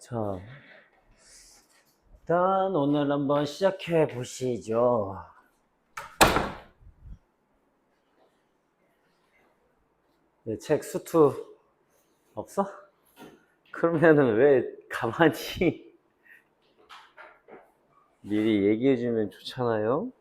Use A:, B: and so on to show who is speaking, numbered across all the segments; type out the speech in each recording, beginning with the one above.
A: 자, 일단 오늘 한번 시작해 보시죠. 내 책 수투 없어? 그러면은 왜 가만히 미리 얘기해 주면 좋잖아요.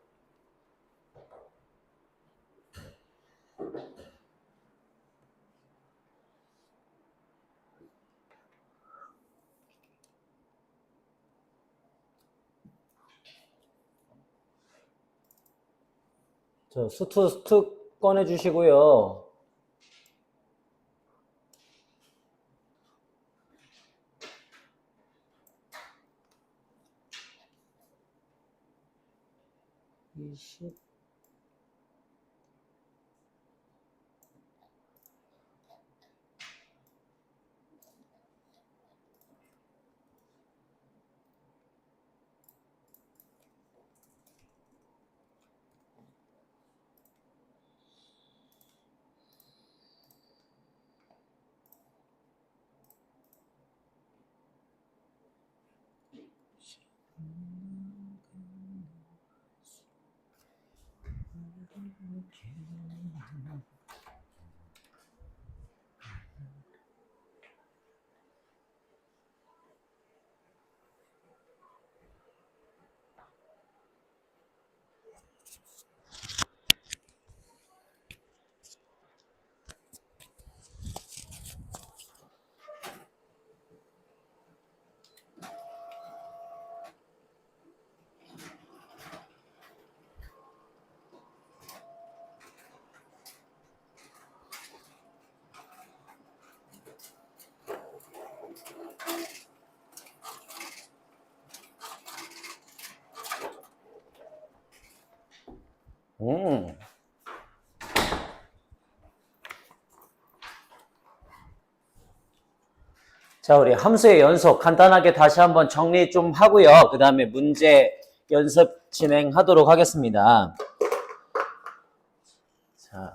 A: 저 수투 꺼내 주시고요. 자, 우리 함수의 연속 간단하게 다시 한번 정리 좀 하고요. 그 다음에 문제 연습 진행하도록 하겠습니다. 자,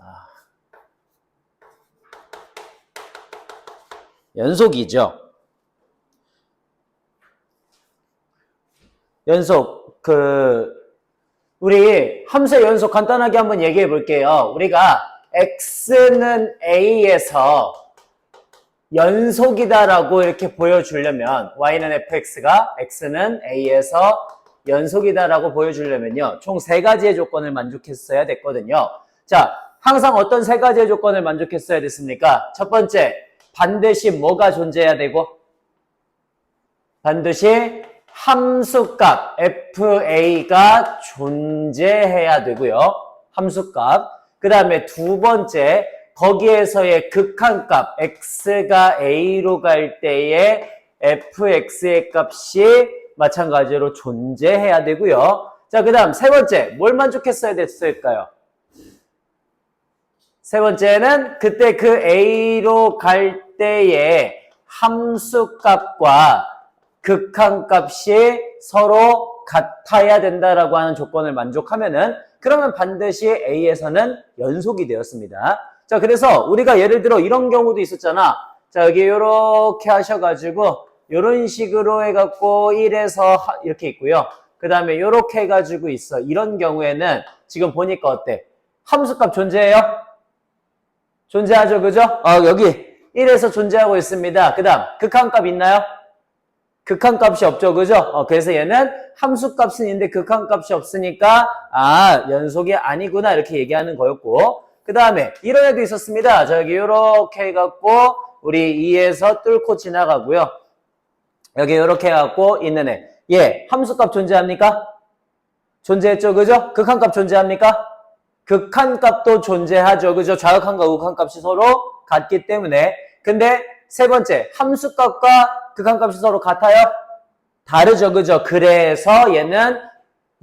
A: 연속이죠. 연속, 우리 함수의 연속 간단하게 한번 얘기해 볼게요. 우리가 x는 a에서 연속이다라고 이렇게 보여주려면 y는 fx가 x는 a에서 연속이다라고 보여주려면요. 총 세 가지의 조건을 만족했어야 됐거든요. 자, 항상 어떤 세 가지의 조건을 만족했어야 됐습니까? 첫 번째, 반드시 뭐가 존재해야 되고? 반드시 함수값 fa가 존재해야 되고요. 함수값. 그 다음에 두 번째, 거기에서의 극한값 x가 a로 갈 때의 fx의 값이 마찬가지로 존재해야 되고요. 자, 그 다음 세 번째, 뭘 만족했어야 됐을까요? 세 번째는 그때 그 a로 갈 때의 함수값과 극한값이 서로 같아야 된다라고 하는 조건을 만족하면은 그러면 반드시 a에서는 연속이 되었습니다. 자, 그래서 우리가 예를 들어 이런 경우도 있었잖아. 자, 여기 이렇게 하셔가지고 이런 식으로 해갖고 1에서 이렇게 있고요. 그 다음에 이렇게 해가지고 있어. 이런 경우에는 지금 보니까 어때? 함수값 존재해요? 존재하죠, 그죠? 여기 1에서 존재하고 있습니다. 그 다음 극한값 있나요? 극한값이 없죠, 그죠? 그래서 얘는 함수값은 있는데 극한값이 없으니까 연속이 아니구나 이렇게 얘기하는 거였고, 그 다음에 이런 애도 있었습니다. 저기 이렇게 해갖고 우리 2에서 뚫고 지나가고요. 여기 이렇게 해갖고 있는 애. 얘 함수값 존재합니까? 존재했죠, 그죠? 극한값 존재합니까? 극한값도 존재하죠, 그죠? 좌극한과 우극한값이 서로 같기 때문에. 근데 세 번째, 함수값과 극한값이 서로 같아요? 다르죠, 그죠? 그래서 얘는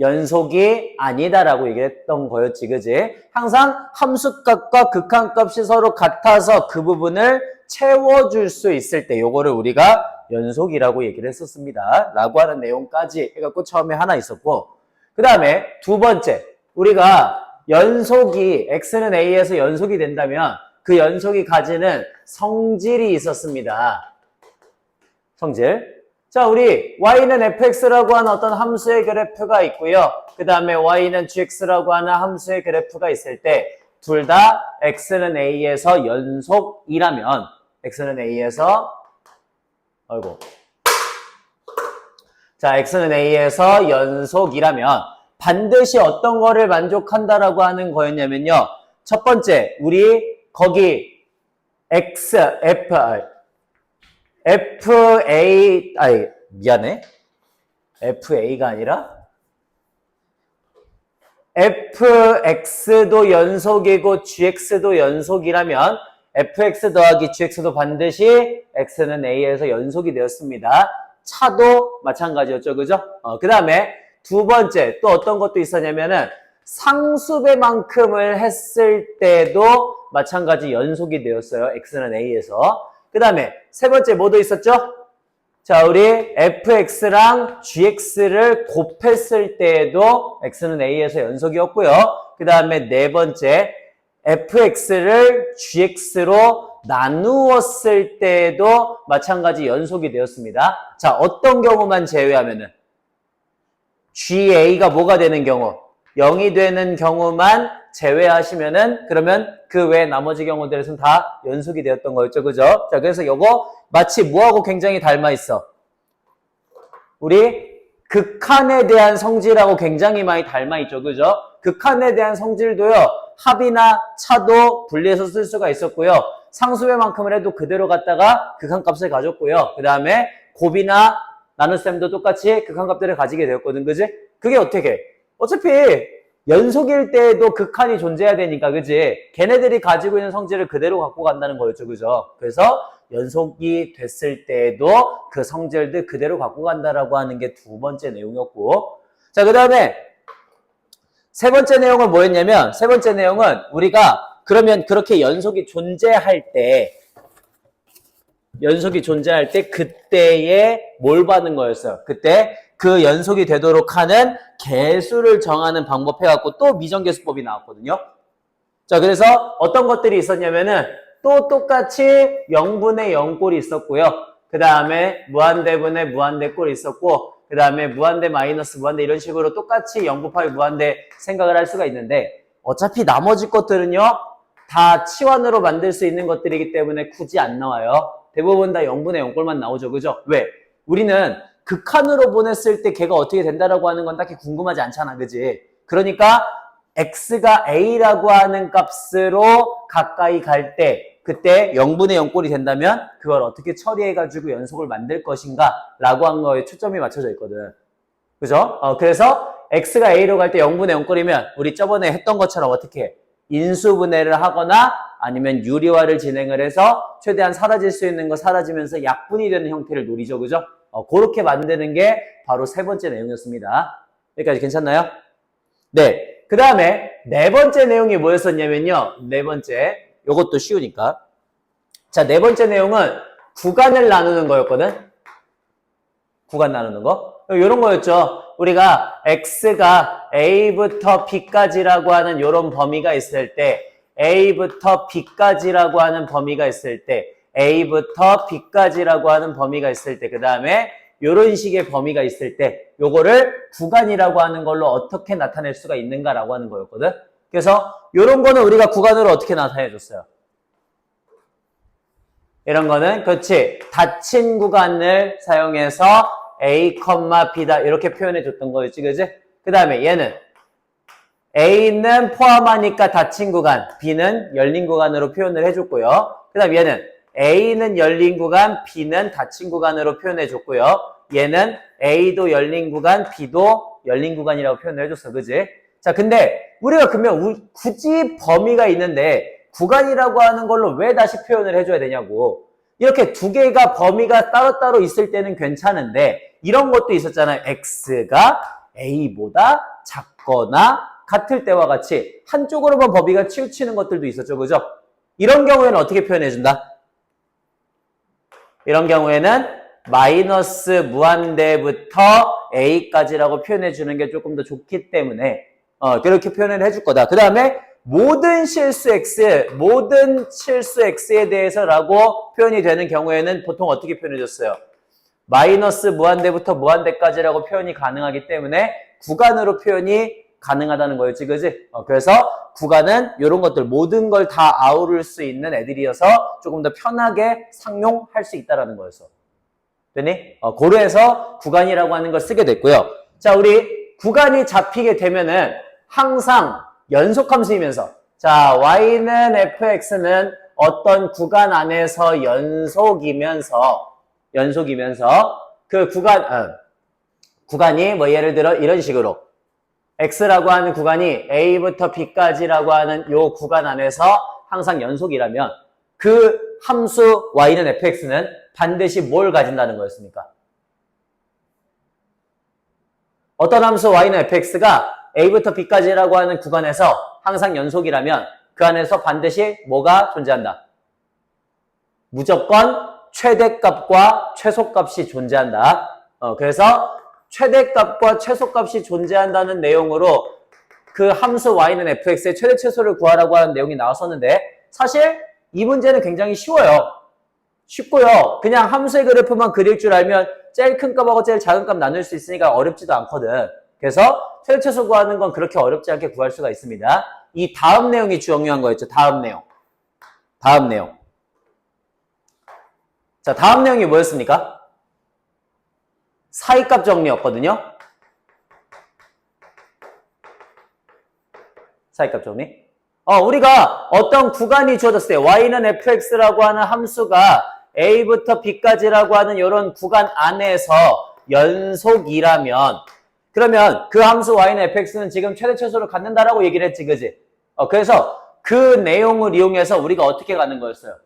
A: 연속이 아니다라고 얘기했던 거였지, 그지? 항상 함수값과 극한값이 서로 같아서 그 부분을 채워줄 수 있을 때 요거를 우리가 연속이라고 얘기를 했었습니다. 라고 하는 내용까지 해갖고 처음에 하나 있었고, 그 다음에 두 번째, 우리가 연속이 x는 a에서 연속이 된다면 그 연속이 가지는 성질이 있었습니다. 성질. 자, 우리 y는 fx라고 하는 어떤 함수의 그래프가 있고요. 그 다음에 y는 gx라고 하는 함수의 그래프가 있을 때 둘 다 x는 a에서 연속이라면 x는 a에서 자, x는 a에서 연속이라면 반드시 어떤 거를 만족한다라고 하는 거였냐면요. 첫 번째, 우리 거기 FA가 아니라 fx도 연속이고 gx도 연속이라면 fx 더하기 gx도 반드시 x는 a에서 연속이 되었습니다. 차도 마찬가지였죠. 그죠? 그 다음에 두 번째 또 어떤 것도 있었냐면은 상수배만큼을 했을 때도 마찬가지 연속이 되었어요. x는 a에서. 그 다음에 세 번째 뭐도 있었죠? 자, 우리 fx랑 gx를 곱했을 때에도 x는 a에서 연속이었고요. 그 다음에 네 번째 fx를 gx로 나누었을 때에도 마찬가지 연속이 되었습니다. 자, 어떤 경우만 제외하면은 ga가 뭐가 되는 경우? 0이 되는 경우만 제외하시면은 그러면 그 외 나머지 경우들에서는 다 연속이 되었던 거였죠. 그죠? 자, 그래서 요거 마치 뭐하고 굉장히 닮아 있어? 우리 극한에 대한 성질하고 굉장히 많이 닮아 있죠. 그죠? 극한에 대한 성질도요. 합이나 차도 분리해서 쓸 수가 있었고요. 상수배만큼을 해도 그대로 갖다가 극한값을 가졌고요. 그 다음에 곱이나 나눗셈도 똑같이 극한값들을 가지게 되었거든. 그지? 그게 어떻게? 어차피 연속일 때에도 극한이 존재해야 되니까, 그지? 걔네들이 가지고 있는 성질을 그대로 갖고 간다는 거였죠. 그죠? 그래서 연속이 됐을 때에도 그 성질들 그대로 갖고 간다라고 하는 게 두 번째 내용이었고. 자, 그 다음에 세 번째 내용은 뭐였냐면, 세 번째 내용은 우리가 그러면 그렇게 연속이 존재할 때 그때에 뭘 받는 거였어요? 그때 그 연속이 되도록 하는 개수를 정하는 방법 해갖고 또 미정계수법이 나왔거든요. 자, 그래서 어떤 것들이 있었냐면은 또 똑같이 0분의 0꼴이 있었고요. 그 다음에 무한대분의 무한대꼴이 있었고, 그 다음에 무한대 마이너스 무한대 이런 식으로 똑같이 0 곱하기 무한대 생각을 할 수가 있는데 어차피 나머지 것들은요. 다 치환으로 만들 수 있는 것들이기 때문에 굳이 안 나와요. 대부분 다 0분의 0꼴만 나오죠. 그죠? 왜? 우리는 극한으로 보냈을 때 걔가 어떻게 된다라고 하는 건 딱히 궁금하지 않잖아. 그지? 그러니까 x가 a라고 하는 값으로 가까이 갈 때 그때 0분의 0꼴이 된다면 그걸 어떻게 처리해가지고 연속을 만들 것인가 라고 한 거에 초점이 맞춰져 있거든. 그죠? 그래서 x가 a로 갈 때 0분의 0꼴이면 우리 저번에 했던 것처럼 어떻게 해? 인수분해를 하거나 아니면 유리화를 진행을 해서 최대한 사라질 수 있는 거 사라지면서 약분이 되는 형태를 노리죠. 그죠? 그렇게 만드는 게 바로 세 번째 내용이었습니다. 여기까지 괜찮나요? 네. 그 다음에 네 번째 내용이 뭐였었냐면요. 네 번째. 요것도 쉬우니까. 자, 네 번째 내용은 구간을 나누는 거였거든. 구간 나누는 거. 요런 거였죠. 우리가 x가 a부터 b까지라고 하는 요런 범위가 있을 때 a부터 b까지라고 하는 범위가 있을 때 a부터 b까지라고 하는 범위가 있을 때 그 다음에 요런 식의 범위가 있을 때 요거를 구간이라고 하는 걸로 어떻게 나타낼 수가 있는가라고 하는 거였거든. 그래서 요런 거는 우리가 구간으로 어떻게 나타내 줬어요? 이런 거는 그렇지. 닫힌 구간을 사용해서 A, B다 이렇게 표현해 줬던 거였지. 그지? 그 다음에 얘는 A는 포함하니까 닫힌 구간, B는 열린 구간으로 표현을 해줬고요. 그 다음 얘는 A는 열린 구간, B는 닫힌 구간으로 표현해 줬고요. 얘는 A도 열린 구간, B도 열린 구간이라고 표현을 해줬어. 그지? 자, 근데 우리가 그러면 굳이 범위가 있는데 구간이라고 하는 걸로 왜 다시 표현을 해줘야 되냐고. 이렇게 두 개가 범위가 따로따로 있을 때는 괜찮은데 이런 것도 있었잖아요. X가 A보다 작거나 같을 때와 같이 한쪽으로만 범위가 치우치는 것들도 있었죠. 그죠? 이런 경우에는 어떻게 표현해준다? 이런 경우에는 마이너스 무한대부터 A까지라고 표현해주는 게 조금 더 좋기 때문에 그렇게 표현을 해줄 거다. 그 다음에 모든 실수 X에 대해서라고 표현이 되는 경우에는 보통 어떻게 표현해줬어요? 마이너스 무한대부터 무한대까지라고 표현이 가능하기 때문에 구간으로 표현이 가능하다는 거였지, 그지? 그래서 구간은 이런 것들 모든 걸 다 아우를 수 있는 애들이어서 조금 더 편하게 상용할 수 있다라는 거였어. 되니? 고려해서 구간이라고 하는 걸 쓰게 됐고요. 자, 우리 구간이 잡히게 되면은 항상 연속함수이면서, 자, y는 fx는 어떤 구간 안에서 연속이면서 그 구간이 뭐 예를 들어 이런 식으로 x라고 하는 구간이 a부터 b까지라고 하는 요 구간 안에서 항상 연속이라면 그 함수 y는 fx는 반드시 뭘 가진다는 거였습니까? 어떤 함수 y는 fx가 a부터 b까지라고 하는 구간에서 항상 연속이라면 그 안에서 반드시 뭐가 존재한다? 무조건 최대값과 최소값이 존재한다. 그래서 최대값과 최소값이 존재한다는 내용으로 그 함수 y는 fx의 최대 최소를 구하라고 하는 내용이 나왔었는데 사실 이 문제는 굉장히 쉬워요. 쉽고요. 그냥 함수의 그래프만 그릴 줄 알면 제일 큰 값하고 제일 작은 값 나눌 수 있으니까 어렵지도 않거든. 그래서 최대 최소 구하는 건 그렇게 어렵지 않게 구할 수가 있습니다. 이 다음 내용이 중요한 거였죠. 다음 내용. 자, 다음 내용이 뭐였습니까? 사이값 정리였거든요. 사이값 정리. 우리가 어떤 구간이 주어졌을 때 y는 fx라고 하는 함수가 a부터 b까지라고 하는 이런 구간 안에서 연속이라면 그러면 그 함수 y는 fx는 지금 최대 최소를 갖는다라고 얘기를 했지, 그지? 그래서 그 내용을 이용해서 우리가 어떻게 가는 거였어요?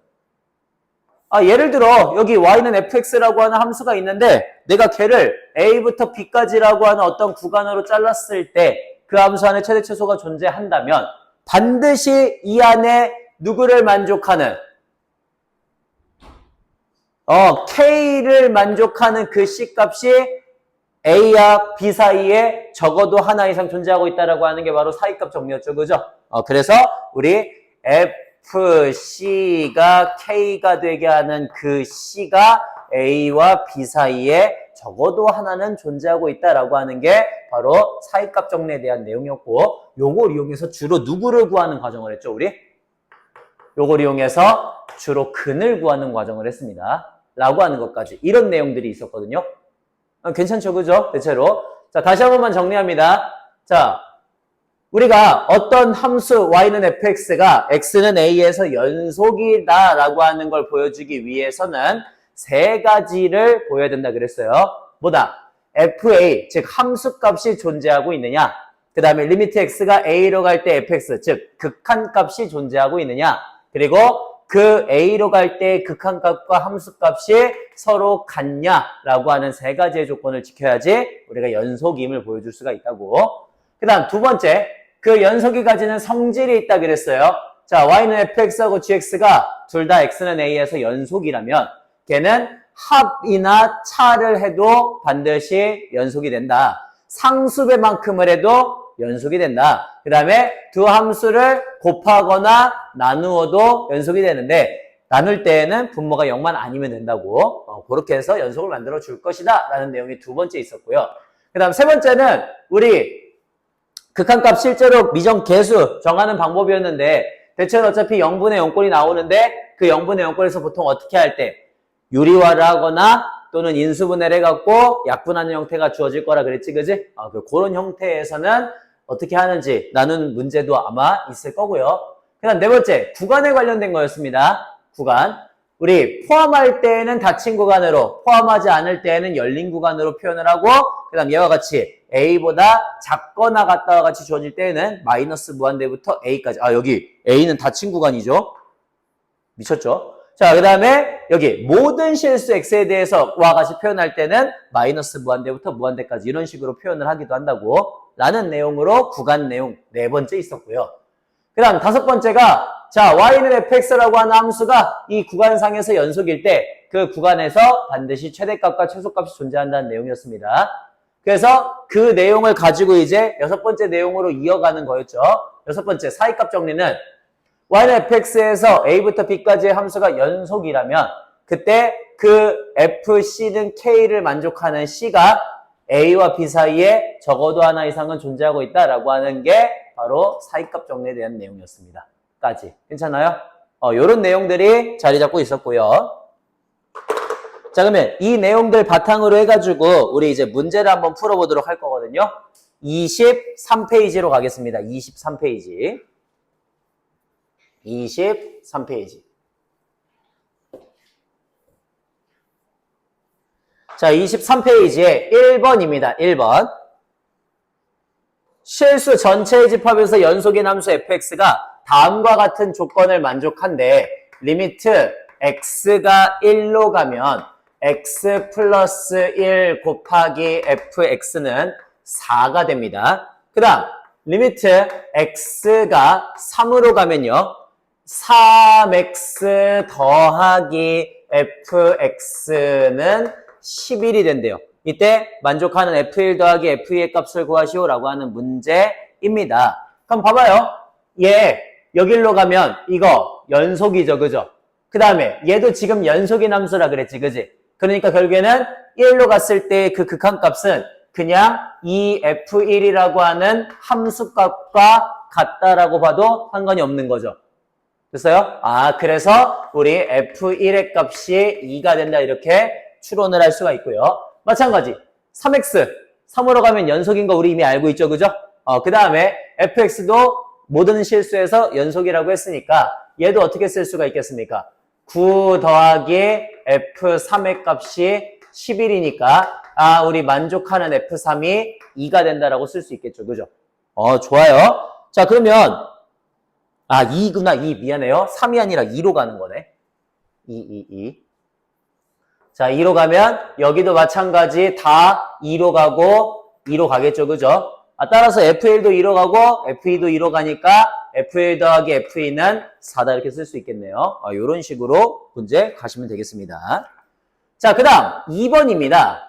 A: 예를 들어 여기 y는 fx라고 하는 함수가 있는데 내가 걔를 a부터 b까지라고 하는 어떤 구간으로 잘랐을 때 그 함수 안에 최대 최소가 존재한다면 반드시 이 안에 누구를 만족하는 k를 만족하는 그 c값이 a와 b 사이에 적어도 하나 이상 존재하고 있다라고 하는 게 바로 사이값 정리였죠, 그죠? 그래서 우리 FC가 K가 되게 하는 그 C가 A와 B 사이에 적어도 하나는 존재하고 있다라고 하는 게 바로 사이값 정리에 대한 내용이었고 요걸 이용해서 주로 누구를 구하는 과정을 했죠, 우리? 요걸 이용해서 주로 근을 구하는 과정을 했습니다. 라고 하는 것까지. 이런 내용들이 있었거든요. 괜찮죠, 그죠? 대체로. 자, 다시 한 번만 정리합니다. 자, 우리가 어떤 함수 y는 fx가 x는 a에서 연속이다 라고 하는 걸 보여주기 위해서는 세 가지를 보여야 된다 그랬어요. 뭐다? fa, 즉 함수값이 존재하고 있느냐, 그 다음에 리미트 x가 a로 갈 때 fx, 즉 극한값이 존재하고 있느냐, 그리고 그 a로 갈 때 극한값과 함수값이 서로 같냐라고 하는 세 가지의 조건을 지켜야지 우리가 연속임을 보여줄 수가 있다고. 그 다음 두 번째, 그 연속이 가지는 성질이 있다 그랬어요. 자, y는 fx하고 gx가 둘 다 x는 a에서 연속이라면 걔는 합이나 차를 해도 반드시 연속이 된다. 상수배만큼을 해도 연속이 된다. 그 다음에 두 함수를 곱하거나 나누어도 연속이 되는데 나눌 때에는 분모가 0만 아니면 된다고. 그렇게 해서 연속을 만들어 줄 것이다 라는 내용이 두 번째 있었고요. 그 다음 세 번째는 우리 극한값 실제로 미정 계수 정하는 방법이었는데 대체로 어차피 0분의 0꼴이 나오는데 그 0분의 0꼴에서 보통 어떻게 할 때 유리화를 하거나 또는 인수분해를 해갖고 약분하는 형태가 주어질 거라 그랬지, 그지? 그런 형태에서는 어떻게 하는지 나누는 문제도 아마 있을 거고요. 그 다음 네 번째, 구간에 관련된 거였습니다. 구간. 우리 포함할 때에는 닫힌 구간으로, 포함하지 않을 때에는 열린 구간으로 표현을 하고, 그 다음 얘와 같이 a보다 작거나 같다와 같이 주어질 때에는 마이너스 무한대부터 a까지. 여기 a는 닫힌 구간이죠. 미쳤죠? 자, 그 다음에 여기 모든 실수 x에 대해서 와 같이 표현할 때는 마이너스 무한대부터 무한대까지 이런 식으로 표현을 하기도 한다고 라는 내용으로 구간 내용 네 번째 있었고요. 그 다음 다섯 번째가 자, y는 fx라고 하는 함수가 이 구간상에서 연속일 때 그 구간에서 반드시 최대값과 최소값이 존재한다는 내용이었습니다. 그래서 그 내용을 가지고 이제 여섯 번째 내용으로 이어가는 거였죠. 여섯 번째 사이값 정리는 y는 fx에서 a부터 b까지의 함수가 연속이라면 그때 그 FC는 K를 만족하는 C가 A와 B 사이에 적어도 하나 이상은 존재하고 있다라고 하는 게 바로 사이값 정리에 대한 내용이었습니다. 까지. 괜찮아요? 요런 내용들이 자리 잡고 있었고요. 자, 그러면 이 내용들 바탕으로 해가지고 우리 이제 문제를 한번 풀어보도록 할 거거든요. 23페이지로 가겠습니다. 23페이지. 23페이지. 자, 23페이지에 1번입니다. 1번. 실수 전체의 집합에서 연속인 함수 fx가 다음과 같은 조건을 만족한데 리미트 x가 1로 가면 x 플러스 1 곱하기 fx는 4가 됩니다. 그 다음 리미트 x가 3으로 가면요. 3x 더하기 fx는 11이 된대요. 이때 만족하는 f1 더하기 f2의 값을 구하시오라고 하는 문제입니다. 그럼 봐봐요. 얘 여기로 가면 이거 연속이죠. 그죠? 그 다음에 얘도 지금 연속인 함수라 그랬지. 그지? 그러니까 결국에는 1로 갔을 때 그 극한값은 그냥 이 f1이라고 하는 함수값과 같다라고 봐도 상관이 없는 거죠. 됐어요? 그래서 우리 f1의 값이 2가 된다 이렇게 추론을 할 수가 있고요. 마찬가지 3x 3으로 가면 연속인 거 우리 이미 알고 있죠. 그죠? 그 다음에 fx도 모든 실수에서 연속이라고 했으니까 얘도 어떻게 쓸 수가 있겠습니까? 9 더하기 f3의 값이 11이니까 우리 만족하는 f3이 2가 된다라고 쓸 수 있겠죠. 그죠? 좋아요. 자, 그러면 2구나. 2 미안해요. 3이 아니라 2로 가는 거네. 2. 자, 2로 가면 여기도 마찬가지 다 2로 가고 2로 가겠죠. 그죠? 따라서 F1도 2로 가고 F2도 2로 가니까 F1 더하기 F2는 4다 이렇게 쓸 수 있겠네요. 이런 식으로 문제 가시면 되겠습니다. 자, 그 다음 2번입니다.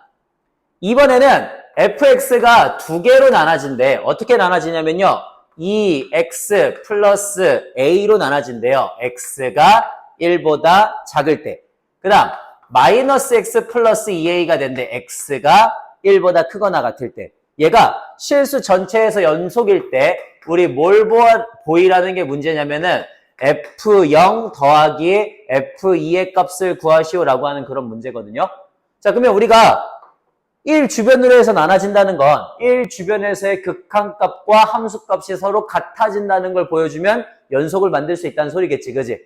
A: 2번에는 fx가 두 개로 나눠진대. 어떻게 나눠지냐면요. 2x 플러스 a로 나눠진대요. x가 1보다 작을 때. 그 다음 마이너스 x 플러스 2a가 된대. x가 1보다 크거나 같을 때. 얘가 실수 전체에서 연속일 때 우리 뭘 보이라는 게 문제냐면은 f0 더하기 f2의 값을 구하시오라고 하는 그런 문제거든요. 자, 그러면 우리가 1 주변으로 해서 나눠진다는 건 1 주변에서의 극한값과 함수값이 서로 같아진다는 걸 보여주면 연속을 만들 수 있다는 소리겠지, 그지?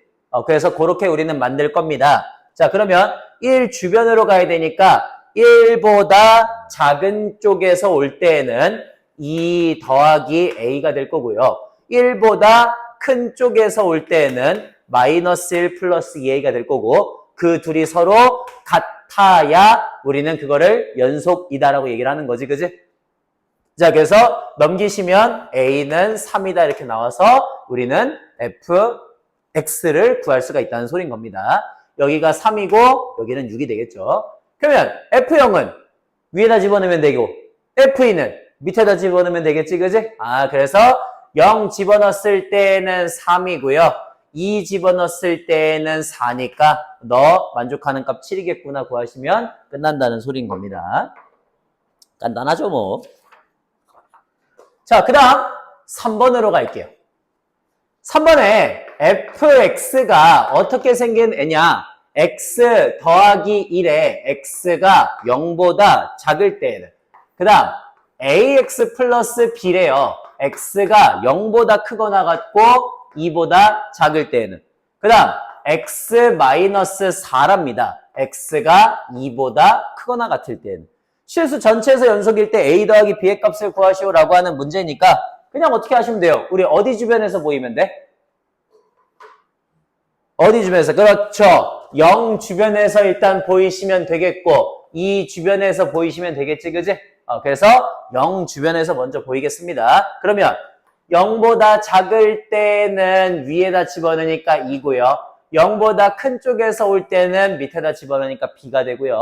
A: 그래서 그렇게 우리는 만들 겁니다. 자, 그러면 1 주변으로 가야 되니까 1보다 작은 쪽에서 올 때에는 2 더하기 a가 될 거고요. 1보다 큰 쪽에서 올 때에는 마이너스 1 플러스 2a가 될 거고 그 둘이 서로 같아야 우리는 그거를 연속이다라고 얘기를 하는 거지, 그지? 자, 그래서 넘기시면 a는 3이다 이렇게 나와서 우리는 fx를 구할 수가 있다는 소린 겁니다. 여기가 3이고 여기는 6이 되겠죠. 그러면 f0은 위에다 집어넣으면 되고 f2는 밑에다 집어넣으면 되겠지, 그지? 그래서 0 집어넣었을 때는 3이고요. 2 집어넣었을 때는 4니까 너 만족하는 값 7이겠구나 구하시면 끝난다는 소리인 겁니다. 간단하죠, 뭐. 자, 그 다음 3번으로 갈게요. 3번에 fx가 어떻게 생긴 애냐? x 더하기 1에 x가 0보다 작을 때에는 그 다음 ax 플러스 b래요. x가 0보다 크거나 같고 2보다 작을 때에는 그 다음 x 마이너스 4랍니다. x가 2보다 크거나 같을 때에는 실수 전체에서 연속일 때 a 더하기 b의 값을 구하시오라고 하는 문제니까 그냥 어떻게 하시면 돼요? 우리 어디 주변에서 보이면 돼? 어디 주변에서? 그렇죠. 0 주변에서 일단 보이시면 되겠고 2 주변에서 보이시면 되겠지, 그지? 그래서 0 주변에서 먼저 보이겠습니다. 그러면 0보다 작을 때는 위에다 집어넣으니까 2고요. 0보다 큰 쪽에서 올 때는 밑에다 집어넣으니까 b가 되고요.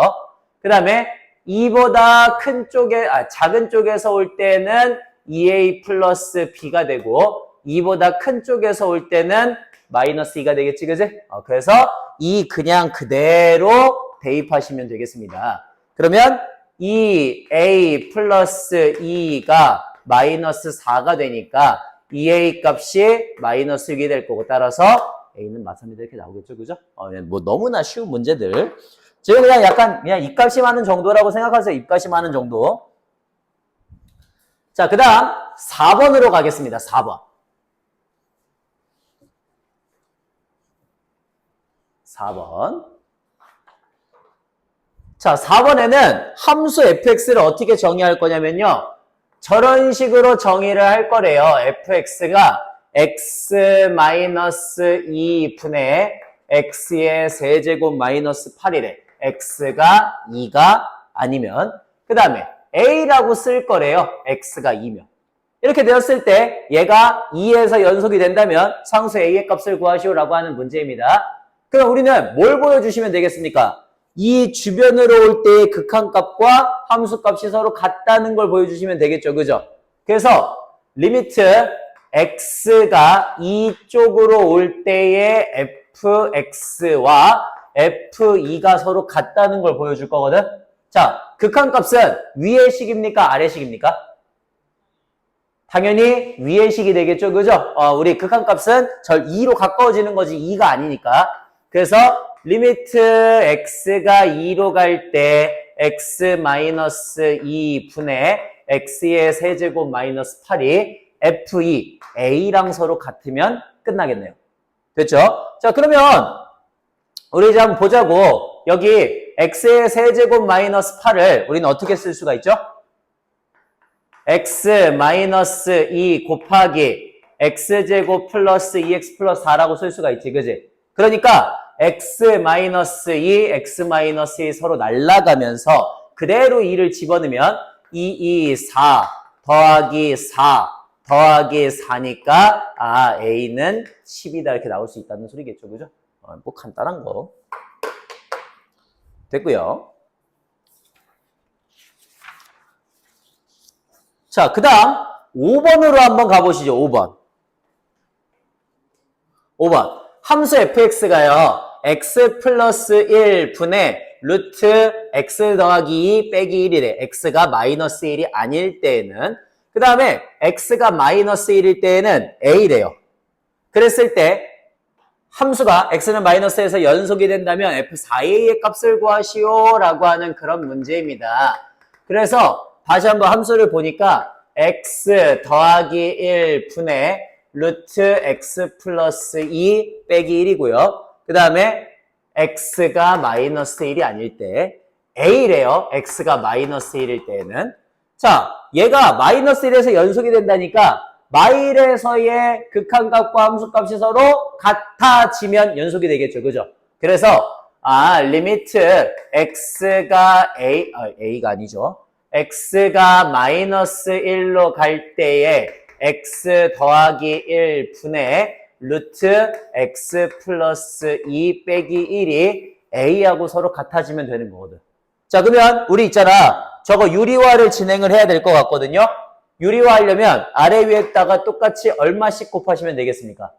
A: 그 다음에 2보다 큰 쪽에, 작은 쪽에서 올 때는 2a 플러스 b가 되고 2보다 큰 쪽에서 올 때는 마이너스 2가 되겠지, 그지? 그래서 이 그냥 그대로 대입하시면 되겠습니다. 그러면 이 a 플러스 2가 마이너스 4가 되니까 2a 값이 마이너스 6이 될 거고 따라서 a는 맞습니다. 이렇게 나오겠죠, 그죠? 뭐 너무나 쉬운 문제들. 지금 그냥 약간 그냥 입값이 많은 정도라고 생각하세요. 입값이 많은 정도. 자, 그 다음 4번으로 가겠습니다. 4번. 4번. 자, 4번에는 함수 fx를 어떻게 정의할 거냐면요. 저런 식으로 정의를 할 거래요. fx가 x-2분의 x의 세제곱 마이너스 8이래. x가 2가 아니면 그 다음에 a라고 쓸 거래요. x가 2면. 이렇게 되었을 때 얘가 2에서 연속이 된다면 상수 a의 값을 구하시오라고 하는 문제입니다. 그럼 우리는 뭘 보여주시면 되겠습니까? 이 주변으로 올 때의 극한값과 함수값이 서로 같다는 걸 보여주시면 되겠죠. 그죠? 그래서 리미트 x가 이쪽으로 올 때의 fx와 f2가 서로 같다는 걸 보여줄 거거든. 자, 극한값은 위의 식입니까? 아래 식입니까? 당연히 위의 식이 되겠죠. 그죠? 우리 극한값은 절 2로 가까워지는 거지 2가 아니니까. 그래서 리미트 x가 2로 갈 때 x-2분의 x의 세제곱 마이너스 8이 f2, a랑 서로 같으면 끝나겠네요. 됐죠? 자, 그러면 우리 이제 한번 보자고. 여기 x의 세제곱 마이너스 8을 우리는 어떻게 쓸 수가 있죠? x-2 곱하기 x제곱 플러스 2x 플러스 4라고 쓸 수가 있지. 그지? 그러니까 x-2, x-2 서로 날아가면서 그대로 2를 집어넣으면 2, 4 더하기 4 더하기 4니까 a는 10이다 이렇게 나올 수 있다는 소리겠죠. 그죠? 뭐 간단한 거. 됐고요. 자, 그 다음 5번으로 한번 가보시죠. 5번. 함수 fx가요. x 플러스 1분의 루트 x 더하기 2 빼기 1이래. x가 마이너스 1이 아닐 때에는 그 다음에 x가 마이너스 1일 때에는 a래요. 그랬을 때 함수가 x는 마이너스에서 연속이 된다면 f4a의 값을 구하시오 라고 하는 그런 문제입니다. 그래서 다시 한번 함수를 보니까 x 더하기 1분의 루트 x 플러스 2 빼기 1이고요. 그 다음에 x가 마이너스 1이 아닐 때 a래요. x가 마이너스 1일 때에는. 자, 얘가 마이너스 1에서 연속이 된다니까 마일에서의 극한값과 함수값이 서로 같아지면 연속이 되겠죠. 그죠? 그래서 리미트 x가 a가 아니죠. x가 마이너스 1로 갈 때에 x 더하기 1분의 루트 x 플러스 2 빼기 1이 a하고 서로 같아지면 되는 거거든. 자, 그러면 우리 있잖아. 저거 유리화를 진행을 해야 될 것 같거든요. 유리화 하려면 아래 위에다가 똑같이 얼마씩 곱하시면 되겠습니까?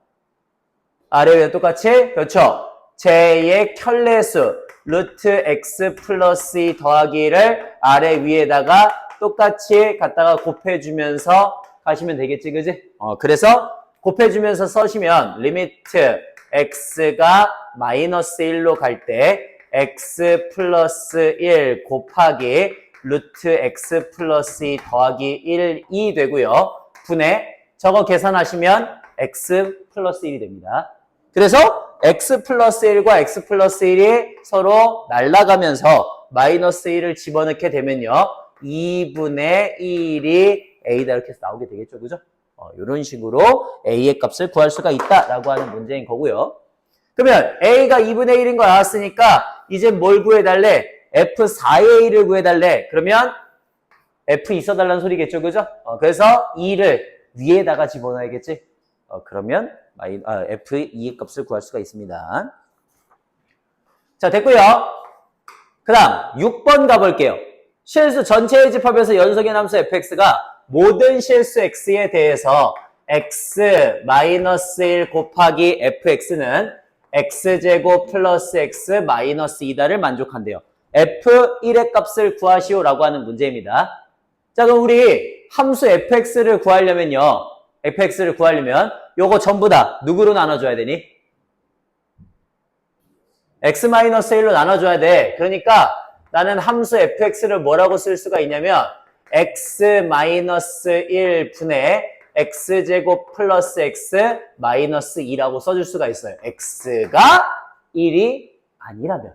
A: 아래 위에 똑같이 그렇죠. 제의 켤레수 루트 x 플러스 2 더하기를 아래 위에다가 똑같이 갖다가 곱해주면서 가시면 되겠지, 그지? 그래서 곱해주면서 써시면 리미트 x가 마이너스 1로 갈 때 x 플러스 1 곱하기 루트 x 플러스 2 더하기 1이 되고요. 분의 저거 계산하시면 x 플러스 1이 됩니다. 그래서 x 플러스 1과 x 플러스 1이 서로 날아가면서 마이너스 1을 집어넣게 되면요. 2분의 1이 a다 이렇게 해서 나오게 되겠죠. 그죠? 이런 식으로 a의 값을 구할 수가 있다라고 하는 문제인 거고요. 그러면 a가 2분의 1인 거 나왔으니까 이제 뭘 구해달래? f4의 1을 구해달래. 그러면 f 있어달라는 소리겠죠. 그죠? 그래서 2를 위에다가 집어넣어야겠지. 그러면 f2의 값을 구할 수가 있습니다. 자, 됐고요. 그 다음 6번 가볼게요. 실수 전체의 집합에서 연속의 함수 fx가 모든 실수 x에 대해서 x 마이너스 1 곱하기 fx는 x제곱 플러스 x 마이너스 2다를 만족한대요. f1의 값을 구하시오라고 하는 문제입니다. 자, 그럼 우리 함수 fx를 구하려면요. fx를 구하려면 요거 전부 다 누구로 나눠줘야 되니? x-1로 나눠줘야 돼. 그러니까 나는 함수 fx를 뭐라고 쓸 수가 있냐면 x-1 분의 x제곱 플러스 x 마이너스 2라고 써줄 수가 있어요. x가 1이 아니라면.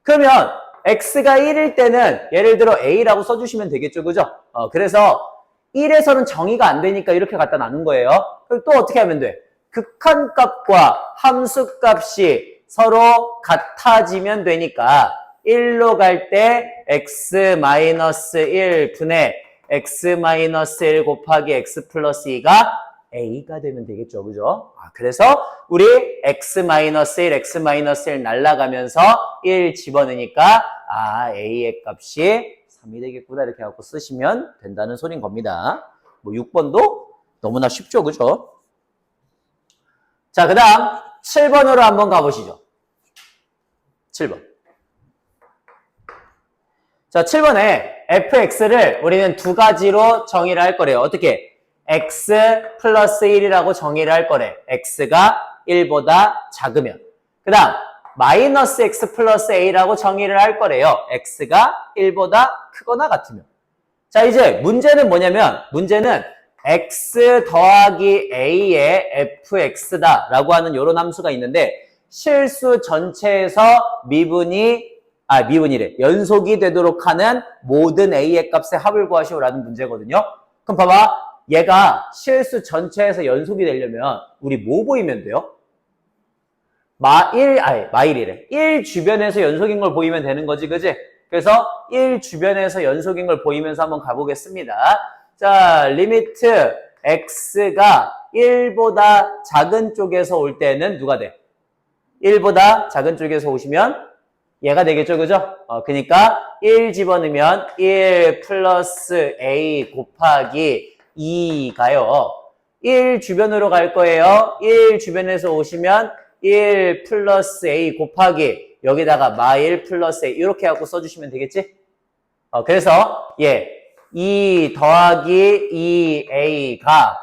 A: 그러면 x가 1일 때는 예를 들어 a라고 써주시면 되겠죠. 그죠? 그래서 1에서는 정의가 안 되니까 이렇게 갖다 나눈 거예요. 그럼 또 어떻게 하면 돼? 극한값과 함수값이 서로 같아지면 되니까 1로 갈 때 x-1 분의 x-1 곱하기 x 플러스 2가 a가 되면 되겠죠. 그죠? 그래서 우리 x-1, x-1 날라가면서 1 집어넣으니까 a의 값이 3이 되겠구나 이렇게 갖고 쓰시면 된다는 소린 겁니다. 뭐 6번도 너무나 쉽죠. 그죠? 자, 그 다음 7번으로 한번 가보시죠. 7번. 자, 7번에 fx를 우리는 두 가지로 정의를 할 거래요. 어떻게? x 플러스 1이라고 정의를 할 거래. x가 1보다 작으면. 그 다음 마이너스 x 플러스 a라고 정의를 할 거래요. x가 1보다 크거나 같으면. 자, 이제 문제는 뭐냐면 문제는 x 더하기 a의 fx다 라고 하는 이런 함수가 있는데 실수 전체에서 미분이래. 연속이 되도록 하는 모든 a의 값의 합을 구하시오라는 문제거든요. 그럼 봐봐. 얘가 실수 전체에서 연속이 되려면 우리 뭐 보이면 돼요? 마일이래. 1 주변에서 연속인 걸 보이면 되는 거지, 그지? 그래서 1 주변에서 연속인 걸 보이면서 한번 가보겠습니다. 자, 리미트 x가 1보다 작은 쪽에서 올 때는 누가 돼? 1보다 작은 쪽에서 오시면 얘가 되겠죠, 그죠? 그러니까 1 집어넣으면 1 플러스 a 곱하기 2가요. 1 주변으로 갈 거예요. 1 주변에서 오시면 1 플러스 a 곱하기 여기다가 마1 플러스 a 이렇게 하고 써주시면 되겠지? 그래서 2 더하기 2a가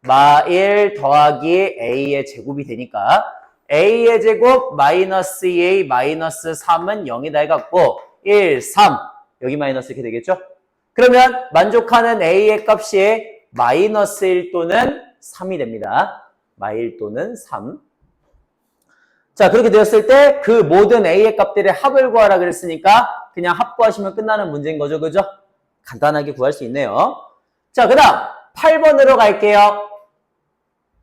A: 마1 더하기 a의 제곱이 되니까 a의 제곱 마이너스 2a 마이너스 3은 0이다 해갖고 1, 3 여기 마이너스 이렇게 되겠죠? 그러면 만족하는 a의 값이 마이너스 1 또는 3이 됩니다. 마1 또는 3. 자, 그렇게 되었을 때 그 모든 a의 값들의 합을 구하라 그랬으니까 그냥 합 구하시면 끝나는 문제인 거죠. 그죠? 간단하게 구할 수 있네요. 자, 그 다음 8번으로 갈게요.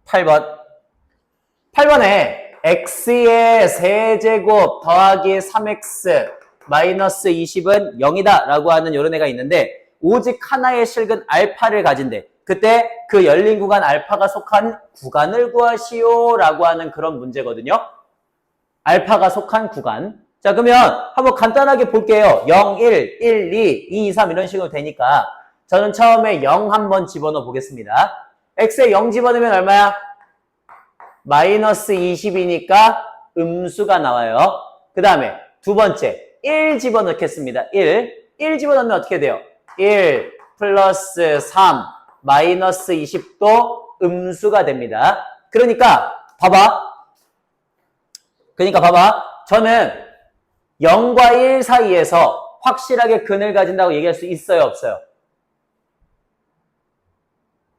A: 8번에 x의 세제곱 더하기 3x 마이너스 20은 0이다 라고 하는 이런 애가 있는데 오직 하나의 실근 알파를 가진대. 그때 그 열린 구간 알파가 속한 구간을 구하시오 라고 하는 그런 문제거든요. 알파가 속한 구간. 자, 그러면 한번 간단하게 볼게요. 0, 1, 1, 2, 2, 3 이런 식으로 되니까 저는 처음에 0 한번 집어넣어 보겠습니다. x에 0 집어넣으면 얼마야? 마이너스 20이니까 음수가 나와요. 그 다음에 두 번째 1 집어넣겠습니다. 1 집어넣으면 어떻게 돼요? 1 플러스 3 마이너스 20도 음수가 됩니다. 그러니까 봐봐. 저는 0과 1 사이에서 확실하게 근을 가진다고 얘기할 수 있어요, 없어요?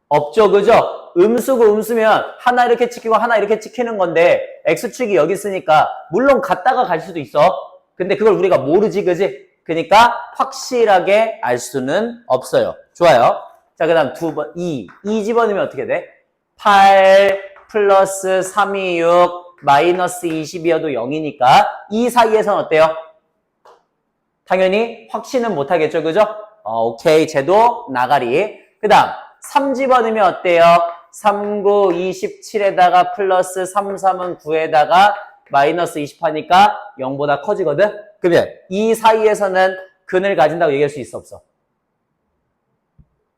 A: 없죠, 그죠? 음수고 음수면 하나 이렇게 찍히고 하나 이렇게 찍히는 건데 x축이 여기 있으니까 물론 갔다가 갈 수도 있어. 근데 그걸 우리가 모르지, 그지? 그러니까 확실하게 알 수는 없어요. 좋아요. 자, 그 다음 2 집어넣으면 어떻게 돼? 8 플러스 3이 6 마이너스 20이어도 0이니까 이 사이에서는 어때요? 당연히 확신은 못하겠죠, 그죠? 오케이, 쟤도 나가리. 그 다음 3 집어넣으면 어때요? 3, 9, 27에다가 플러스 3, 3은 9에다가 마이너스 20 하니까 0보다 커지거든? 그러면 이 사이에서는 근을 가진다고 얘기할 수 있어, 없어?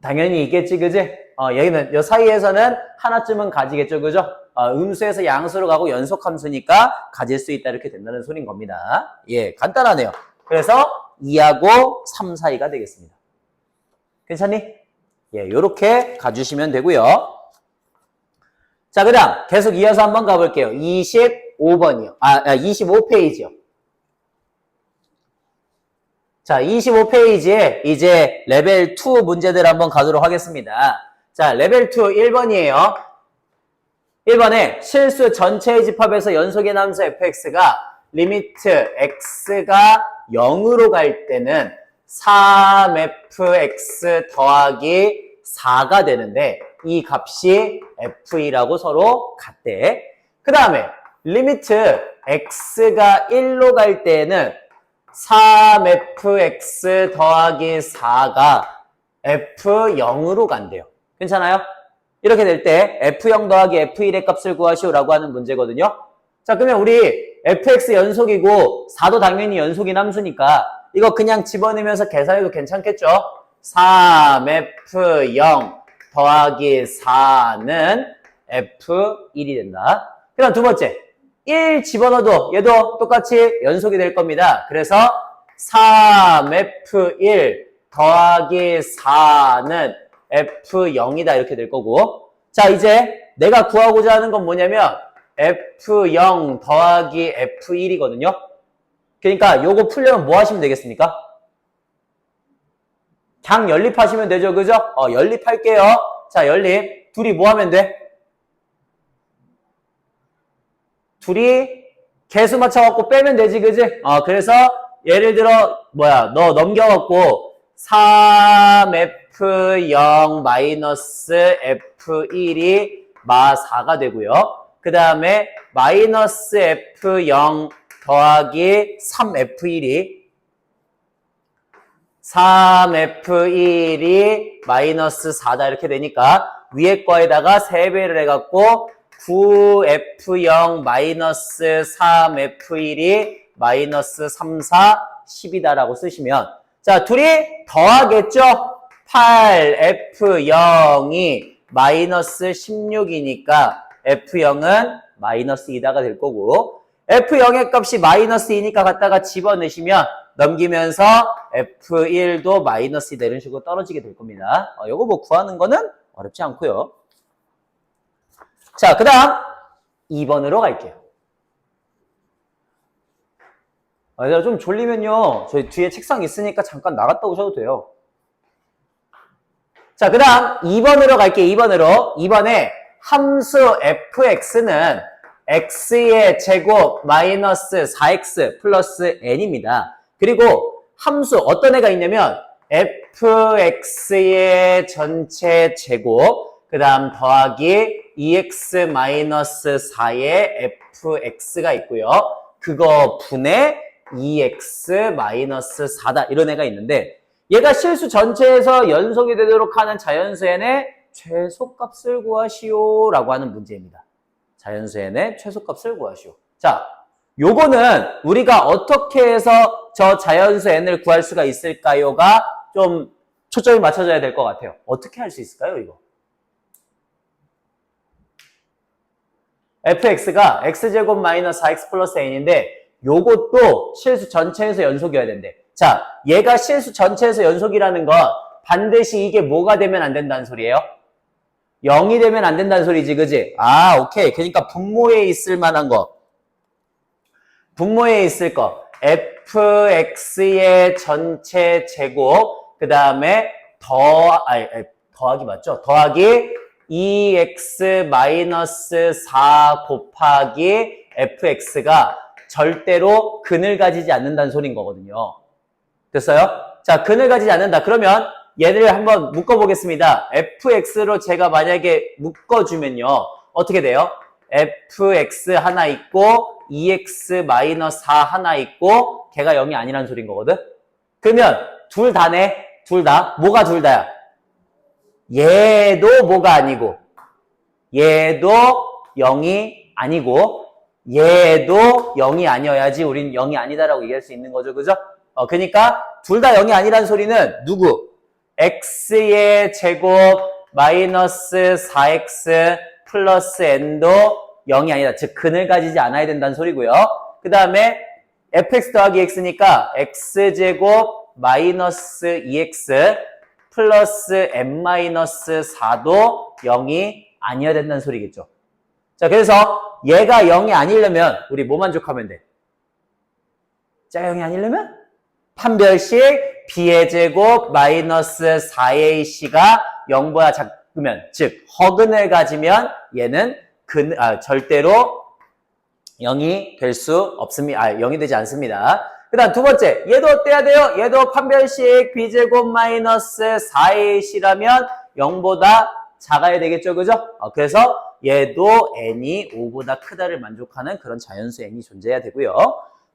A: 당연히 있겠지, 그지? 여기는, 요 사이에서는 하나쯤은 가지겠죠, 그죠? 음수에서 양수로 가고 연속함수니까 가질 수 있다, 이렇게 된다는 소린 겁니다. 예, 간단하네요. 그래서 2하고 3 사이가 되겠습니다. 괜찮니? 예, 요렇게 가주시면 되고요. 자, 그 다음, 계속 이어서 한번 가볼게요. 25번이요. 25페이지요. 자, 25페이지에 이제 레벨 2 문제들 한번 가도록 하겠습니다. 자, 레벨 2 1번이에요. 1번에 실수 전체의 집합에서 연속의 함수 fx가 리미트 x가 0으로 갈 때는 3fx 더하기 4가 되는데 이 값이 f2라고 서로 같대. 그 다음에 리미트 x가 1로 갈 때는 3fx 더하기 4가 f0으로 간대요. 괜찮아요? 이렇게 될 때 f0 더하기 f1의 값을 구하시오라고 하는 문제거든요. 자, 그러면 우리 fx 연속이고 4도 당연히 연속인 함수니까 이거 그냥 집어넣으면서 계산해도 괜찮겠죠? 3f0 더하기 4는 f1이 된다. 그 다음 두 번째, 1 집어넣어도 얘도 똑같이 연속이 될 겁니다. 그래서 3f1 더하기 4는 f0이다 이렇게 될 거고, 자, 이제 내가 구하고자 하는 건 뭐냐면 f0 더하기 f1이거든요. 그러니까 요거 풀려면 뭐 하시면 되겠습니까? 그냥 연립하시면 되죠, 그죠? 연립할게요. 자, 연립. 둘이 뭐 하면 돼? 둘이 개수 맞춰갖고 빼면 되지, 그지? 그래서 예를 들어 너 넘겨갖고 3f0 마이너스 f1이 마 4가 되고요. 그 다음에 마이너스 f0 더하기 3f1이 3f1이 마이너스 4다 이렇게 되니까 위에 거에다가 3배를 해갖고 9f0 마이너스 3f1이 마이너스 3, 4, 10이다라고 쓰시면, 자, 둘이 더하겠죠? 8f0이 마이너스 16이니까 f0은 마이너스 2다가 될 거고, f0의 값이 마이너스 2니까 갖다가 집어넣으시면 넘기면서 f1도 마이너스 2다 이런 식으로 떨어지게 될 겁니다. 요거 뭐 구하는 거는 어렵지 않고요. 자, 그 다음 2번으로 갈게요. 좀 졸리면요, 저희 뒤에 책상 있으니까 잠깐 나갔다 오셔도 돼요. 자, 그 다음 2번으로 갈게요. 2번으로. 2번에 함수 fx는 x의 제곱 마이너스 4x 플러스 n입니다. 그리고 함수 어떤 애가 있냐면 fx의 전체 제곱 그 다음 더하기 2x 마이너스 4의 fx가 있고요. 그거 분의 2x 마이너스 4다 이런 애가 있는데, 얘가 실수 전체에서 연속이 되도록 하는 자연수 n의 최소값을 구하시오 라고 하는 문제입니다. 자연수 n의 최소값을 구하시오. 자, 요거는 우리가 어떻게 해서 저 자연수 n을 구할 수가 있을까요가 좀 초점이 맞춰져야 될 것 같아요. 어떻게 할 수 있을까요, 이거? fx가 x제곱 마이너스 4x 플러스 n인데 요것도 실수 전체에서 연속이어야 된대. 자, 얘가 실수 전체에서 연속이라는 건 반드시 이게 뭐가 되면 안 된다는 소리예요? 0이 되면 안 된다는 소리지, 그지? 오케이. 그러니까 분모에 있을 만한 거. 분모에 있을 거. fx의 전체 제곱, 그 다음에 더하기 맞죠? 더하기 2x 마이너스 4 곱하기 fx가 절대로 근을 가지지 않는다는 소린 거거든요. 됐어요? 자, 근을 가지지 않는다. 그러면 얘를 한번 묶어보겠습니다. fx로 제가 만약에 묶어주면요. 어떻게 돼요? fx 하나 있고 2x 마이너스 4 하나 있고 걔가 0이 아니라는 소린 거거든? 그러면 둘 다네. 둘 다. 뭐가 둘 다야? 얘도 뭐가 아니고 얘도 0이 아니고 얘도 0이 아니어야지 우린 0이 아니다라고 얘기할 수 있는 거죠. 그죠? 그러니까 둘 다 0이 아니라는 소리는 누구? x의 제곱 마이너스 4x 플러스 n도 0이 아니다. 즉 근을 가지지 않아야 된다는 소리고요. 그 다음에 fx 더하기 x니까 x제곱 마이너스 2x 플러스 n 마이너스 4도 0이 아니어야 된다는 소리겠죠. 자, 그래서 얘가 0이 아니려면 우리 뭐 만족하면 돼? 자, 0이 아니려면 판별식 b의 제곱 마이너스 4ac가 0보다 작으면, 즉 허근을 가지면 얘는 절대로 0이 될 수 없습니다. 0이 되지 않습니다. 그 다음 두 번째, 얘도 어때야 돼요? 얘도 판별식 b제곱 마이너스 4ac라면 0보다 작아야 되겠죠, 그죠? 그래서 얘도 n이 5보다 크다를 만족하는 그런 자연수 n이 존재해야 되고요.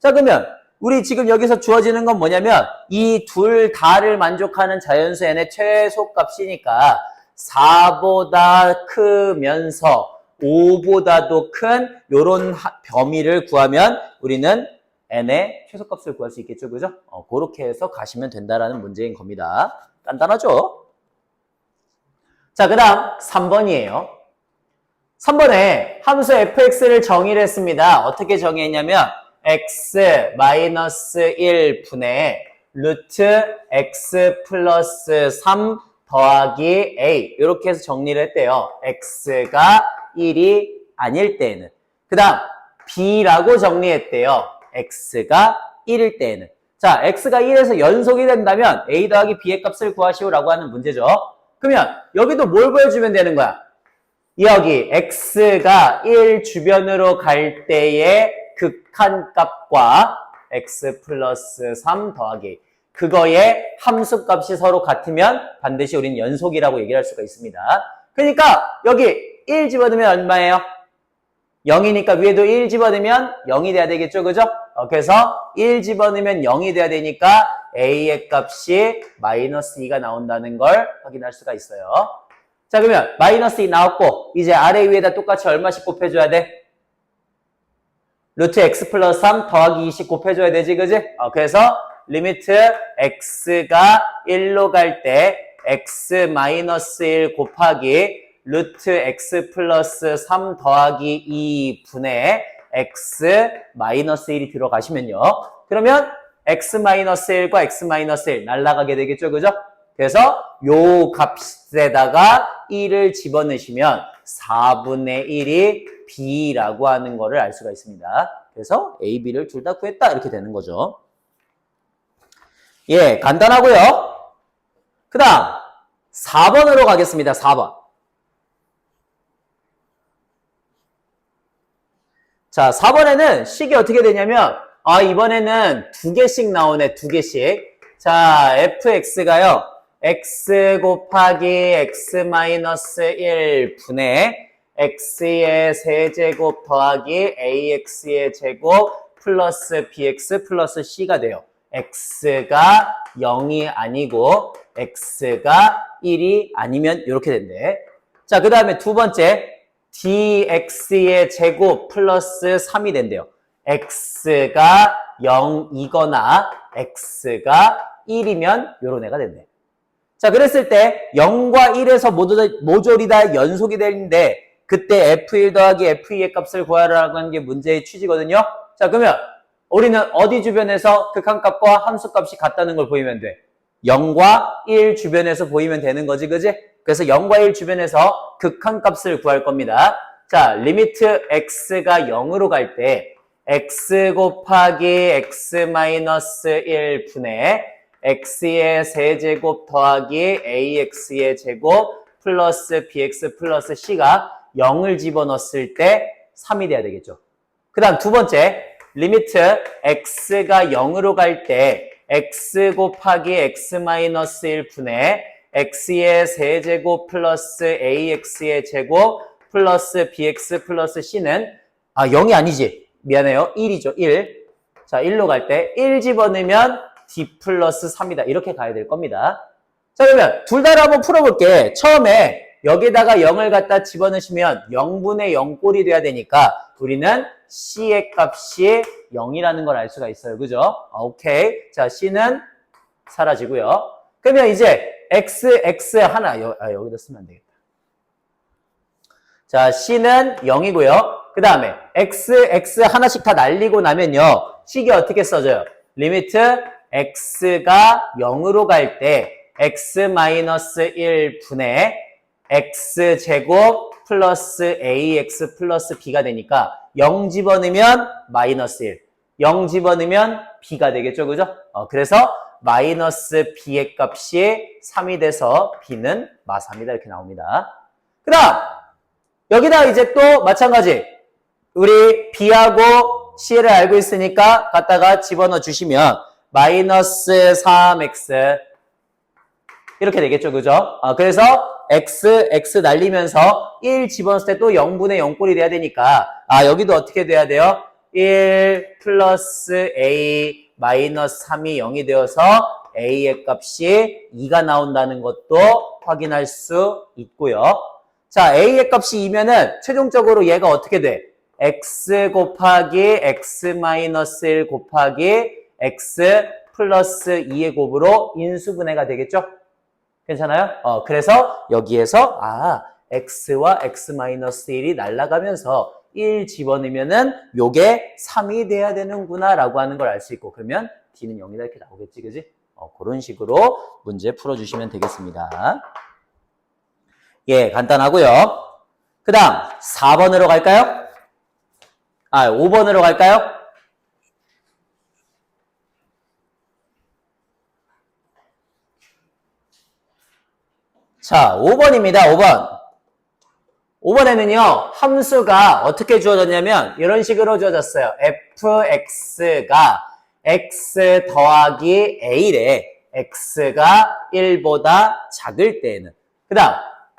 A: 자, 그러면 우리 지금 여기서 주어지는 건 뭐냐면 이 둘 다를 만족하는 자연수 n의 최소값이니까 4보다 크면서 5보다도 큰 요런 범위를 구하면 우리는 n의 최소값을 구할 수 있겠죠, 그죠? 그렇게 해서 가시면 된다라는 문제인 겁니다. 간단하죠? 자, 그 다음 3번이에요. 3번에 함수 fx를 정의를 했습니다. 어떻게 정의했냐면 x 마이너스 1분의 루트 x 플러스 3 더하기 a 이렇게 해서 정리를 했대요. x가 1이 아닐 때에는. 그 다음 b라고 정리했대요. x가 1일 때에는. 자, x가 1에서 연속이 된다면 a 더하기 b의 값을 구하시오라고 하는 문제죠. 그러면 여기도 뭘 보여주면 되는 거야? 여기 x가 1 주변으로 갈 때의 극한값과 x 플러스 3 더하기 그거의 함수값이 서로 같으면 반드시 우리는 연속이라고 얘기할 수가 있습니다. 그러니까 여기 1 집어넣으면 얼마예요? 0이니까 위에도 1 집어넣으면 0이 돼야 되겠죠, 그죠? 그래서 1 집어넣으면 0이 돼야 되니까 a의 값이 마이너스 2가 나온다는 걸 확인할 수가 있어요. 자, 그러면 마이너스 2 나왔고 이제 아래 위에다 똑같이 얼마씩 곱해줘야 돼? 루트 x 플러스 3 더하기 2씩 곱해줘야 되지, 그지? 그래서 리미트 x가 1로 갈 때 x 마이너스 1 곱하기 루트 x 플러스 3 더하기 2분의 x 마이너스 1이 들어가시면요. 그러면 x 마이너스 1과 x 마이너스 1 날아가게 되겠죠, 그죠? 그래서 요 값에다가 1을 집어넣으시면 4분의 1이 b라고 하는 거를 알 수가 있습니다. 그래서 a, b를 둘 다 구했다 이렇게 되는 거죠. 예, 간단하고요. 그 다음 4번으로 가겠습니다. 4번. 자, 4번에는 식이 어떻게 되냐면 이번에는 두 개씩 나오네. 두 개씩. 자, fx가요. x 곱하기 x 마이너스 1분의 x의 세제곱 더하기 ax의 제곱 플러스 bx 플러스 c가 돼요. x가 0이 아니고 x가 1이 아니면 이렇게 된대. 자, 그 다음에 두 번째 dx의 제곱 플러스 3이 된대요. x가 0이거나 x가 1이면 요런 애가 된대. 자, 그랬을 때 0과 1에서 모조리 다 연속이 되는데 그때 f1 더하기 f2의 값을 구하라고 하는 게 문제의 취지거든요. 자, 그러면 우리는 어디 주변에서 극한값과 함수값이 같다는 걸 보이면 돼? 0과 1 주변에서 보이면 되는 거지, 그지? 그래서 0과 1 주변에서 극한값을 구할 겁니다. 자, 리미트 x가 0으로 갈 때 x 곱하기 x 마이너스 1분의 x의 세제곱 더하기 ax의 제곱 플러스 bx 플러스 c가 0을 집어넣었을 때 3이 돼야 되겠죠. 그 다음 두 번째 리미트 x가 0으로 갈 때 x 곱하기 x 마이너스 1분의 x의 세제곱 플러스 ax의 제곱 플러스 bx 플러스 c는 0이 아니지. 미안해요. 1이죠. 1. 자, 1로 갈 때 1 집어넣으면 d 플러스 3이다. 이렇게 가야 될 겁니다. 자, 그러면 둘 다를 한번 풀어볼게. 처음에 여기다가 0을 갖다 집어넣으시면 0분의 0꼴이 돼야 되니까 우리는 c의 값이 0이라는 걸 알 수가 있어요. 그죠? 오케이. 자, c는 사라지고요. 그러면 이제 x 하나, 여기다 쓰면 안 되겠다. 자, c는 0이고요. 그 다음에 x 하나씩 다 날리고 나면요. 식이 어떻게 써져요? 리미트 x가 0으로 갈 때 x-1분의 x제곱 플러스 ax 플러스 b가 되니까 0 집어넣으면 마이너스 1, 0 집어넣으면 b가 되겠죠, 그죠? 그래서 마이너스 b의 값이 3이 돼서 b는 마3이다 이렇게 나옵니다. 그 다음 여기다 이제 또 마찬가지 우리 b하고 c를 알고 있으니까 갖다가 집어넣어 주시면 마이너스 3x 이렇게 되겠죠, 그죠? 그래서 x 날리면서 1 집어넣었을 때 또 0분의 0꼴이 돼야 되니까 여기도 어떻게 돼야 돼요? 1 플러스 a 마이너스 3이 0이 되어서 a의 값이 2가 나온다는 것도 확인할 수 있고요. 자, a의 값이 2면은 최종적으로 얘가 어떻게 돼? x 곱하기 x 마이너스 1 곱하기 x 플러스 2의 곱으로 인수분해가 되겠죠? 괜찮아요? 그래서 여기에서 x와 x 마이너스 1이 날아가면서 1 집어넣으면은 요게 3이 돼야 되는구나 라고 하는 걸 알 수 있고 그러면 d는 0이다 이렇게 나오겠지, 그지? 그런 식으로 문제 풀어주시면 되겠습니다. 예, 간단하고요. 그 다음 4번으로 갈까요? 5번으로 갈까요? 자, 5번입니다. 5번. 5번에는요, 함수가 어떻게 주어졌냐면, 이런 식으로 주어졌어요. fx가 x 더하기 a래. x가 1보다 작을 때에는. 그 다음,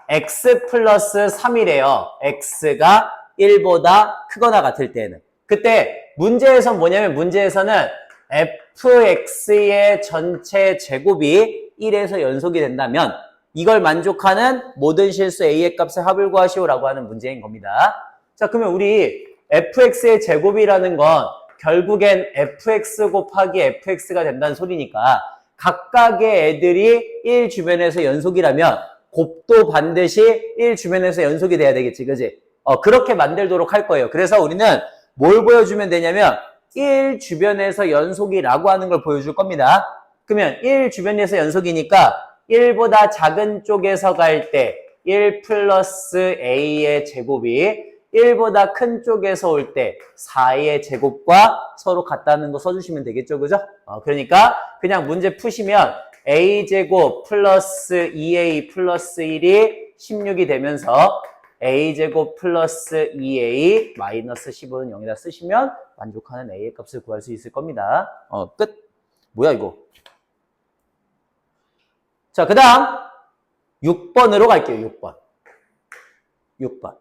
A: x 플러스 3이래요. x가 1보다 크거나 같을 때에는. 그때 문제에서 뭐냐면, 문제에서는 fx의 전체 제곱이 1에서 연속이 된다면, 이걸 만족하는 모든 실수 a의 값의 합을 구하시오라고 하는 문제인 겁니다. 자, 그러면 우리 fx의 제곱이라는 건 결국엔 fx 곱하기 fx가 된다는 소리니까 각각의 애들이 1 주변에서 연속이라면 곱도 반드시 1 주변에서 연속이 돼야 되겠지, 그지? 그렇게 만들도록 할 거예요. 그래서 우리는 뭘 보여주면 되냐면 1 주변에서 연속이라고 하는 걸 보여줄 겁니다. 그러면 1 주변에서 연속이니까 1보다 작은 쪽에서 갈 때 1 플러스 a의 제곱이 1보다 큰 쪽에서 올 때 4의 제곱과 서로 같다는 거 써주시면 되겠죠, 그죠? 그러니까 그냥 문제 푸시면 a제곱 플러스 2a 플러스 1이 16이 되면서 a제곱 플러스 2a 마이너스 15는 0이다 쓰시면 만족하는 a의 값을 구할 수 있을 겁니다. 끝. 뭐야 이거? 자, 그 다음 6번으로 갈게요. 6번.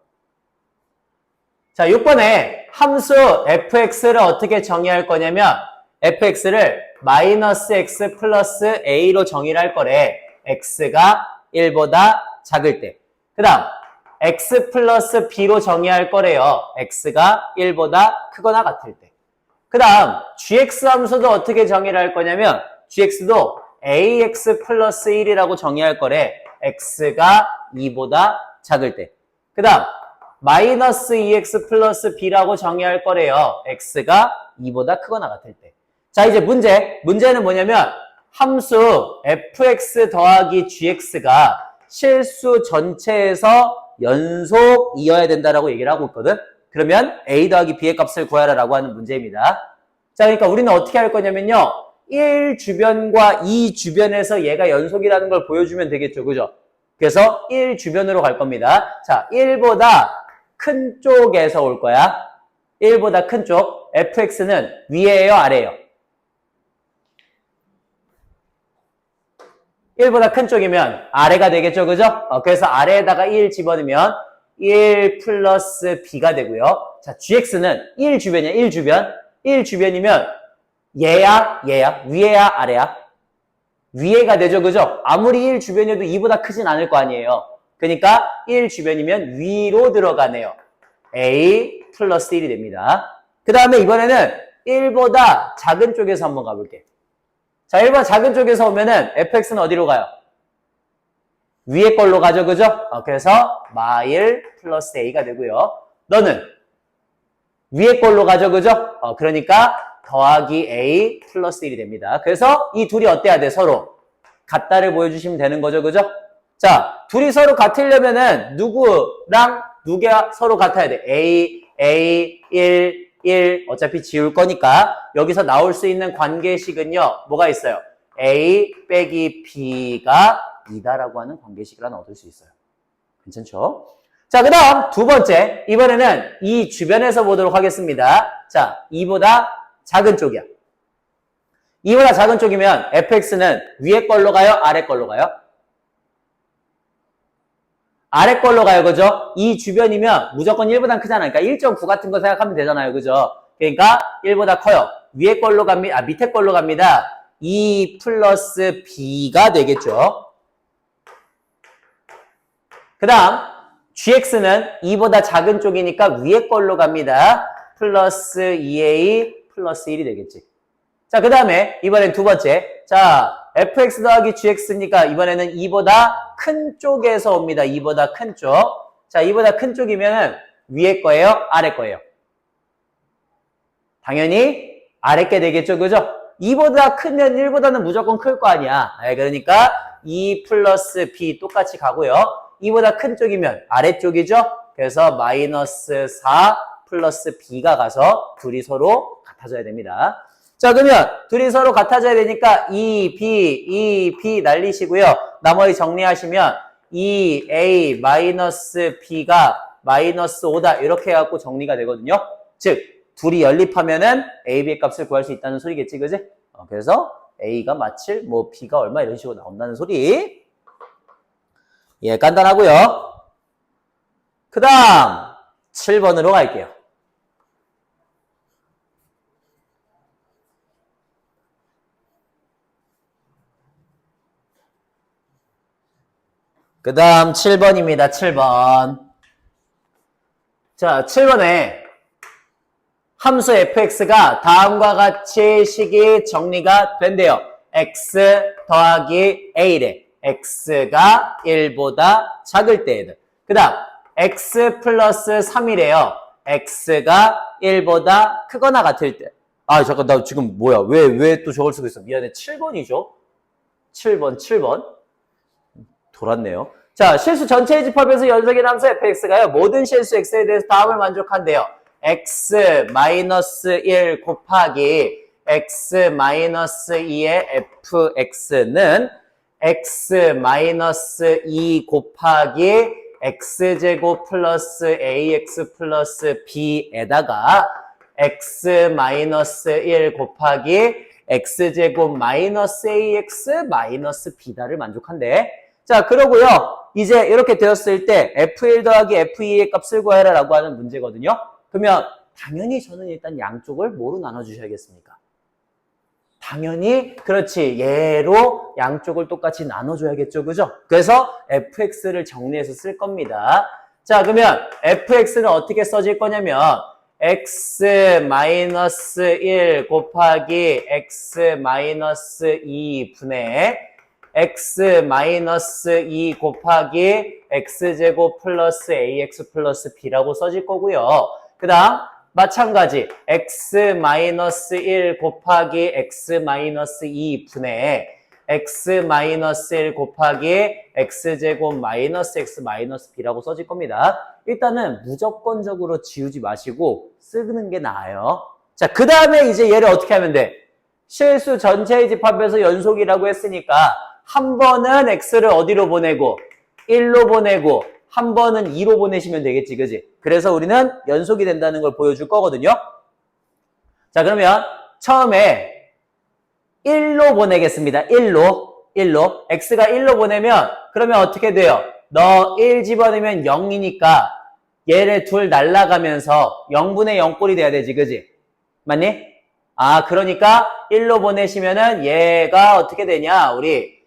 A: 자, 6번에 함수 fx를 어떻게 정의할 거냐면 fx를 마이너스 x 플러스 a로 정의를 할 거래. x가 1보다 작을 때. 그 다음 x 플러스 b로 정의할 거래요. x가 1보다 크거나 같을 때. 그 다음 gx 함수도 어떻게 정의를 할 거냐면 gx도 ax 플러스 1이라고 정의할 거래. x가 2보다 작을 때. 그 다음 마이너스 2x 플러스 b라고 정의할 거래요. x가 2보다 크거나 같을 때. 자, 이제 문제는 뭐냐면 함수 fx 더하기 gx가 실수 전체에서 연속이어야 된다라고 얘기를 하고 있거든. 그러면 a 더하기 b의 값을 구하라라고 하는 문제입니다. 자, 그러니까 우리는 어떻게 할 거냐면요. 1 주변과 2 주변에서 얘가 연속이라는 걸 보여주면 되겠죠, 그죠? 그래서 1 주변으로 갈 겁니다. 자, 1보다 큰 쪽에서 올 거야. 1보다 큰 쪽. fx는 위에요, 아래요? 1보다 큰 쪽이면 아래가 되겠죠, 그죠? 그래서 아래에다가 1 집어넣으면 1 플러스 b가 되고요. 자, gx는 1 주변이야, 1 주변. 1 주변이면 얘야? 위에야? 아래야? 위에가 되죠, 그죠? 아무리 1 주변이어도 2보다 크진 않을 거 아니에요. 그러니까 1 주변이면 위로 들어가네요. a 플러스 1이 됩니다. 그 다음에 이번에는 1보다 작은 쪽에서 한번 가볼게. 자, 1보다 작은 쪽에서 오면은 fx는 어디로 가요? 위에 걸로 가죠, 그죠? 그래서 마일 플러스 A가 되고요. 너는 위에 걸로 가죠, 그죠? 그러니까 더하기 A 플러스 1이 됩니다. 그래서 이 둘이 어때야 돼, 서로? 같다를 보여주시면 되는 거죠, 그죠? 자, 둘이 서로 같으려면은 누구랑 누가 서로 같아야 돼? A, 1, 어차피 지울 거니까 여기서 나올 수 있는 관계식은요, 뭐가 있어요? A 빼기 B가 2다라고 하는 관계식을 하나 얻을 수 있어요. 괜찮죠? 자, 그 다음 두 번째. 이번에는 이 주변에서 보도록 하겠습니다. 자, 2보다 작은 쪽이야. 2보다 작은 쪽이면 fx는 위에 걸로 가요? 아래 걸로 가요? 아래 걸로 가요, 그죠? 이 주변이면 무조건 1보다 크잖아요. 그러니까 1.9 같은 거 생각하면 되잖아요, 그죠? 그러니까 1보다 커요. 위에 걸로 갑니다. 밑에 걸로 갑니다. 2 플러스 b가 되겠죠. 그 다음 gx는 2보다 작은 쪽이니까 위에 걸로 갑니다. 플러스 2a 플러스 1이 되겠지. 자, 그 다음에 이번엔 두 번째. 자, fx 더하기 gx니까 이번에는 2보다 큰 쪽에서 옵니다. 2보다 큰 쪽. 자, 2보다 큰 쪽이면은 위에 거예요? 아래 거예요? 당연히 아래 게 되겠죠, 그죠? 2보다 크면 1보다는 무조건 클 거 아니야. 그러니까 2 플러스 b 똑같이 가고요. 2보다 큰 쪽이면 아래쪽이죠? 그래서 마이너스 4 플러스 b가 가서 둘이 서로 같아져야 됩니다. 자, 그러면 둘이 서로 같아져야 되니까 2b 날리시고요. 나머지 정리하시면 2a 마이너스 b가 마이너스 5다 이렇게 해갖고 정리가 되거든요. 즉 둘이 연립하면은 a, b의 값을 구할 수 있다는 소리겠지, 그지? 그래서 a가 마칠 뭐 b가 얼마 이런 식으로 나온다는 소리. 예, 간단하고요. 그 다음 7번으로 갈게요. 그 다음 7번입니다. 7번. 자, 7번에 함수 fx가 다음과 같이 식이 정리가 된대요. x 더하기 a래. x가 1보다 작을 때에는. 그 다음 x 플러스 3이래요. x가 1보다 크거나 같을 때. 아, 잠깐, 나 지금 뭐야? 왜 또 저걸 쓰고 있어? 미안해. 7번이죠? 7번. 돌았네요. 자, 실수 전체의 집합에서 연속인 함수 fx가요. 모든 실수 x에 대해서 다음을 만족한대요. x 마이너스 1 곱하기 x 마이너스 2의 fx는 x 마이너스 2 곱하기 x제곱 플러스 ax 플러스 b에다가 x 마이너스 1 곱하기 x제곱 마이너스 ax 마이너스 b다를 만족한대. 자, 그러고요. 이제 이렇게 되었을 때 f1 더하기 f2의 값을 구해라 라고 하는 문제거든요. 그러면 당연히 저는 일단 양쪽을 뭐로 나눠주셔야겠습니까? 당연히 그렇지. 얘로 양쪽을 똑같이 나눠줘야겠죠. 그죠? 그래서 fx를 정리해서 쓸 겁니다. 자, 그러면 fx는 어떻게 써질 거냐면 x 마이너스 1 곱하기 x 마이너스 2분의 x 마이너스 2 곱하기 x제곱 플러스 ax 플러스 b라고 써질 거고요. 그 다음 마찬가지 x 마이너스 1 곱하기 x 마이너스 2분의 x 마이너스 1 곱하기 x제곱 마이너스 x 마이너스 b라고 써질 겁니다. 일단은 무조건적으로 지우지 마시고 쓰는 게 나아요. 자, 그 다음에 이제 얘를 어떻게 하면 돼? 실수 전체의 집합에서 연속이라고 했으니까 한 번은 x를 어디로 보내고 1로 보내고 한 번은 2로 보내시면 되겠지, 그지? 그래서 우리는 연속이 된다는 걸 보여줄 거거든요. 자, 그러면 처음에 1로 보내겠습니다. 1로. x가 1로 보내면 그러면 어떻게 돼요? 너 1 집어넣으면 0이니까 얘를 둘 날라가면서 0분의 0꼴이 돼야 되지, 그지? 맞니? 아, 그러니까 1로 보내시면은 얘가 어떻게 되냐? 우리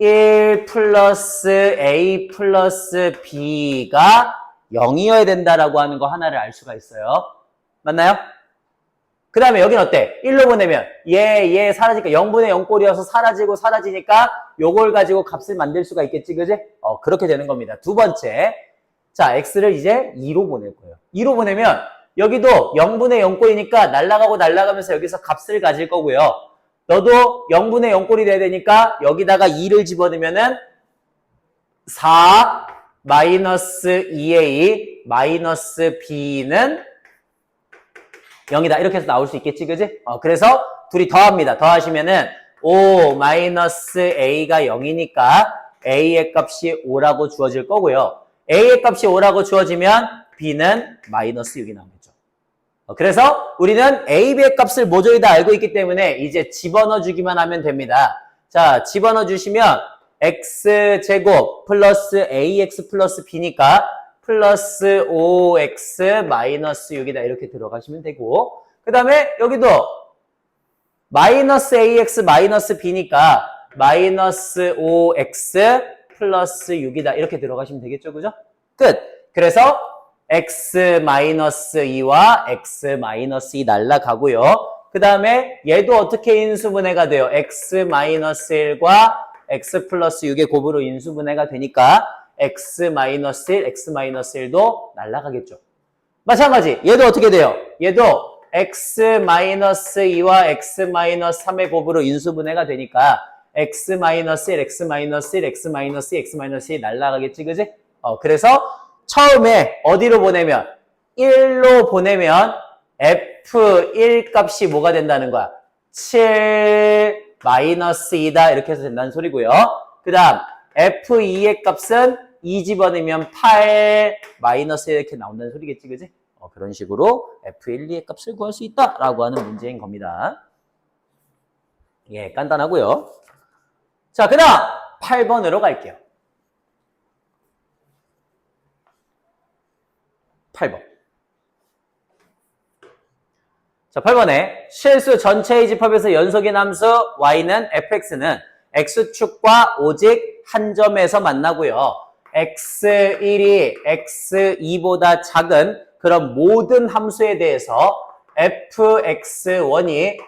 A: 1 플러스 a 플러스 b가 0이어야 된다라고 하는 거 하나를 알 수가 있어요. 맞나요? 그 다음에 여긴 어때? 1로 보내면 얘 사라지니까 0분의 0꼴이어서 사라지고 사라지니까 요걸 가지고 값을 만들 수가 있겠지, 그지? 그렇게 되는 겁니다. 두 번째. 자, x를 이제 2로 보낼 거예요. 2로 보내면 여기도 0분의 0꼴이니까 날아가고 날아가면서 여기서 값을 가질 거고요. 너도 0분의 0꼴이 돼야 되니까 여기다가 2를 집어넣으면은 4 마이너스 2a 마이너스 b는 0이다. 이렇게 해서 나올 수 있겠지, 그지? 그래서 둘이 더합니다. 더하시면은 5 마이너스 a가 0이니까 a의 값이 5라고 주어질 거고요. a의 값이 5라고 주어지면 b는 마이너스 6이 나오겠죠. 그래서 우리는 a, b의 값을 모조리 다 알고 있기 때문에 이제 집어넣어 주기만 하면 됩니다. 자, 집어넣어 주시면 x제곱 플러스 ax 플러스 b니까 플러스 5x 마이너스 6이다. 이렇게 들어가시면 되고, 그 다음에 여기도 마이너스 ax 마이너스 b니까 마이너스 5x 플러스 6이다. 이렇게 들어가시면 되겠죠, 그죠? 끝! 그래서 x 마이너스 2와 x 마이너스 2 날라가고요. 그 다음에 얘도 어떻게 인수분해가 돼요? x 마이너스 1과 x 플러스 6의 곱으로 인수분해가 되니까 x 마이너스 1, x 마이너스 1도 날라가겠죠. 마찬가지 얘도 어떻게 돼요? 얘도 x 마이너스 2와 x 마이너스 3의 곱으로 인수분해가 되니까 x 마이너스 1, x 마이너스 1, x 마이너스 2, x 마이너스 2 날라가겠지, 그지? 그래서 처음에 어디로 보내면 1로 보내면 f1 값이 뭐가 된다는 거야? 7 마이너스 2다 이렇게 해서 된다는 소리고요. 그 다음 f2의 값은 2 집어넣으면 8 마이너스 이렇게 나온다는 소리겠지, 그지? 그런 식으로 f1, 2의 값을 구할 수 있다라고 하는 문제인 겁니다. 예, 간단하고요. 자, 그 다음 8번으로 갈게요. 8번. 자, 8번에 실수 전체의 집합에서 연속인 함수 y는 fx는 x축과 오직 한 점에서 만나고요. x1이 x2보다 작은 그런 모든 함수에 대해서 fx1이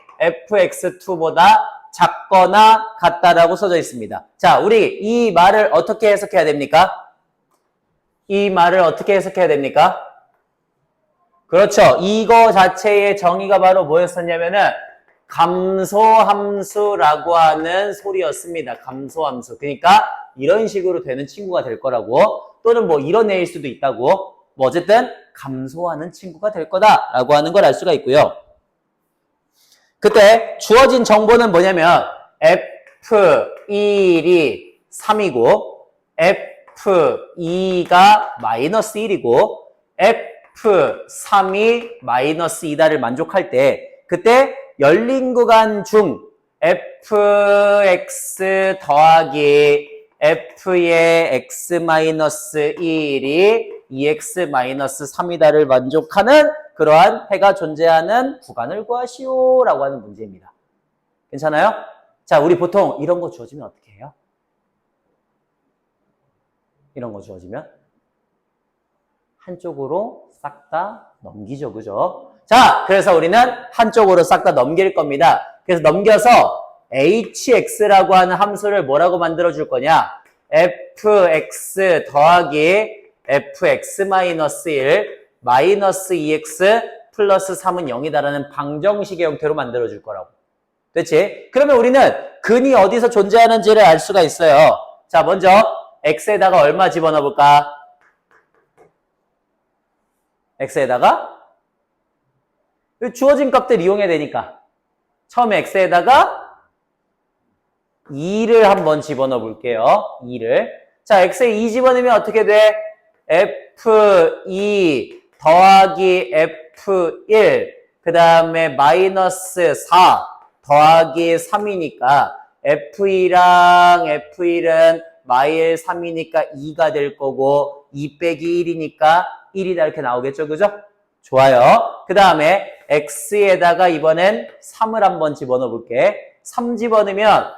A: fx2보다 작거나 같다라고 써져 있습니다. 자, 우리 이 말을 어떻게 해석해야 됩니까? 이 말을 어떻게 해석해야 됩니까? 그렇죠. 이거 자체의 정의가 바로 뭐였었냐면은 감소함수라고 하는 소리였습니다. 감소함수. 그러니까 이런 식으로 되는 친구가 될 거라고, 또는 뭐 이런 애일 수도 있다고, 뭐 어쨌든 감소하는 친구가 될 거다라고 하는 걸 알 수가 있고요. 그때 주어진 정보는 뭐냐면 F1이 3이고 F2가 마이너스 1이고 F3이 마이너스 2다를 만족할 때, 그때 열린 구간 중 fx 더하기 f의 x 마이너스 1이 2x 마이너스 3이다를 만족하는 그러한 해가 존재하는 구간을 구하시오 라고 하는 문제입니다. 괜찮아요? 자, 우리 보통 이런 거 주어지면 어떻게 해요? 이런 거 주어지면 한쪽으로 싹 다 넘기죠, 그죠? 자, 그래서 우리는 한쪽으로 싹 다 넘길 겁니다. 그래서 넘겨서 hx라고 하는 함수를 뭐라고 만들어줄 거냐? fx 더하기 fx 마이너스 1 마이너스 2x 플러스 3은 0이다라는 방정식의 형태로 만들어줄 거라고. 됐지? 그러면 우리는 근이 어디서 존재하는지를 알 수가 있어요. 자, 먼저 x에다가 얼마 집어넣어 볼까? x에다가 주어진 값들 이용해야 되니까 처음에 x에다가 2를 한번 집어넣어 볼게요. 2를. 자, x에 2 집어넣으면 어떻게 돼? f2 더하기 f1 그 다음에 마이너스 4 더하기 3이니까 f2랑 f1은 마일 3이니까 2가 될 거고 2 빼기 1이니까 1이다 이렇게 나오겠죠, 그죠? 좋아요. 그 다음에 x에다가 이번엔 3을 한번 집어넣어 볼게. 3 집어넣으면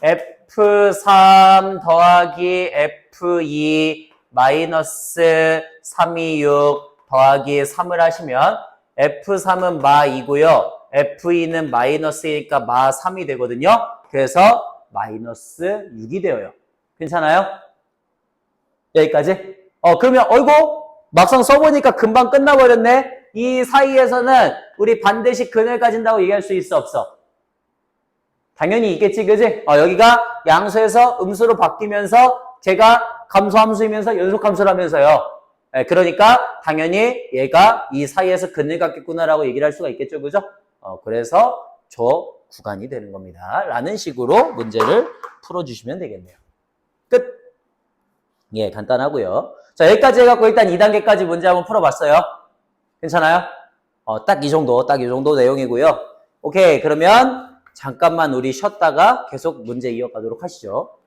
A: f3 더하기 f2 마이너스 326 더하기 3을 하시면 f3은 마 2고요. FE는 마이너스이니까 마 3이 되거든요. 그래서 마이너스 6이 되어요. 괜찮아요? 여기까지? 그러면 어이구 막상 써보니까 금방 끝나버렸네. 이 사이에서는 우리 반드시 근을 가진다고 얘기할 수 있어 없어? 당연히 있겠지, 그지? 여기가 양수에서 음수로 바뀌면서 걔가 감소함수이면서 연속함수라면서요. 그러니까 당연히 얘가 이 사이에서 근을 갖겠구나라고 얘기를 할 수가 있겠죠, 그죠? 그래서 저 구간이 되는 겁니다. 라는 식으로 문제를 풀어주시면 되겠네요. 끝! 예, 간단하고요. 자, 여기까지 해갖고 일단 2단계까지 문제 한번 풀어봤어요. 괜찮아요? 딱 이 정도 내용이고요. 오케이, 그러면 잠깐만 우리 쉬었다가 계속 문제 이어가도록 하시죠.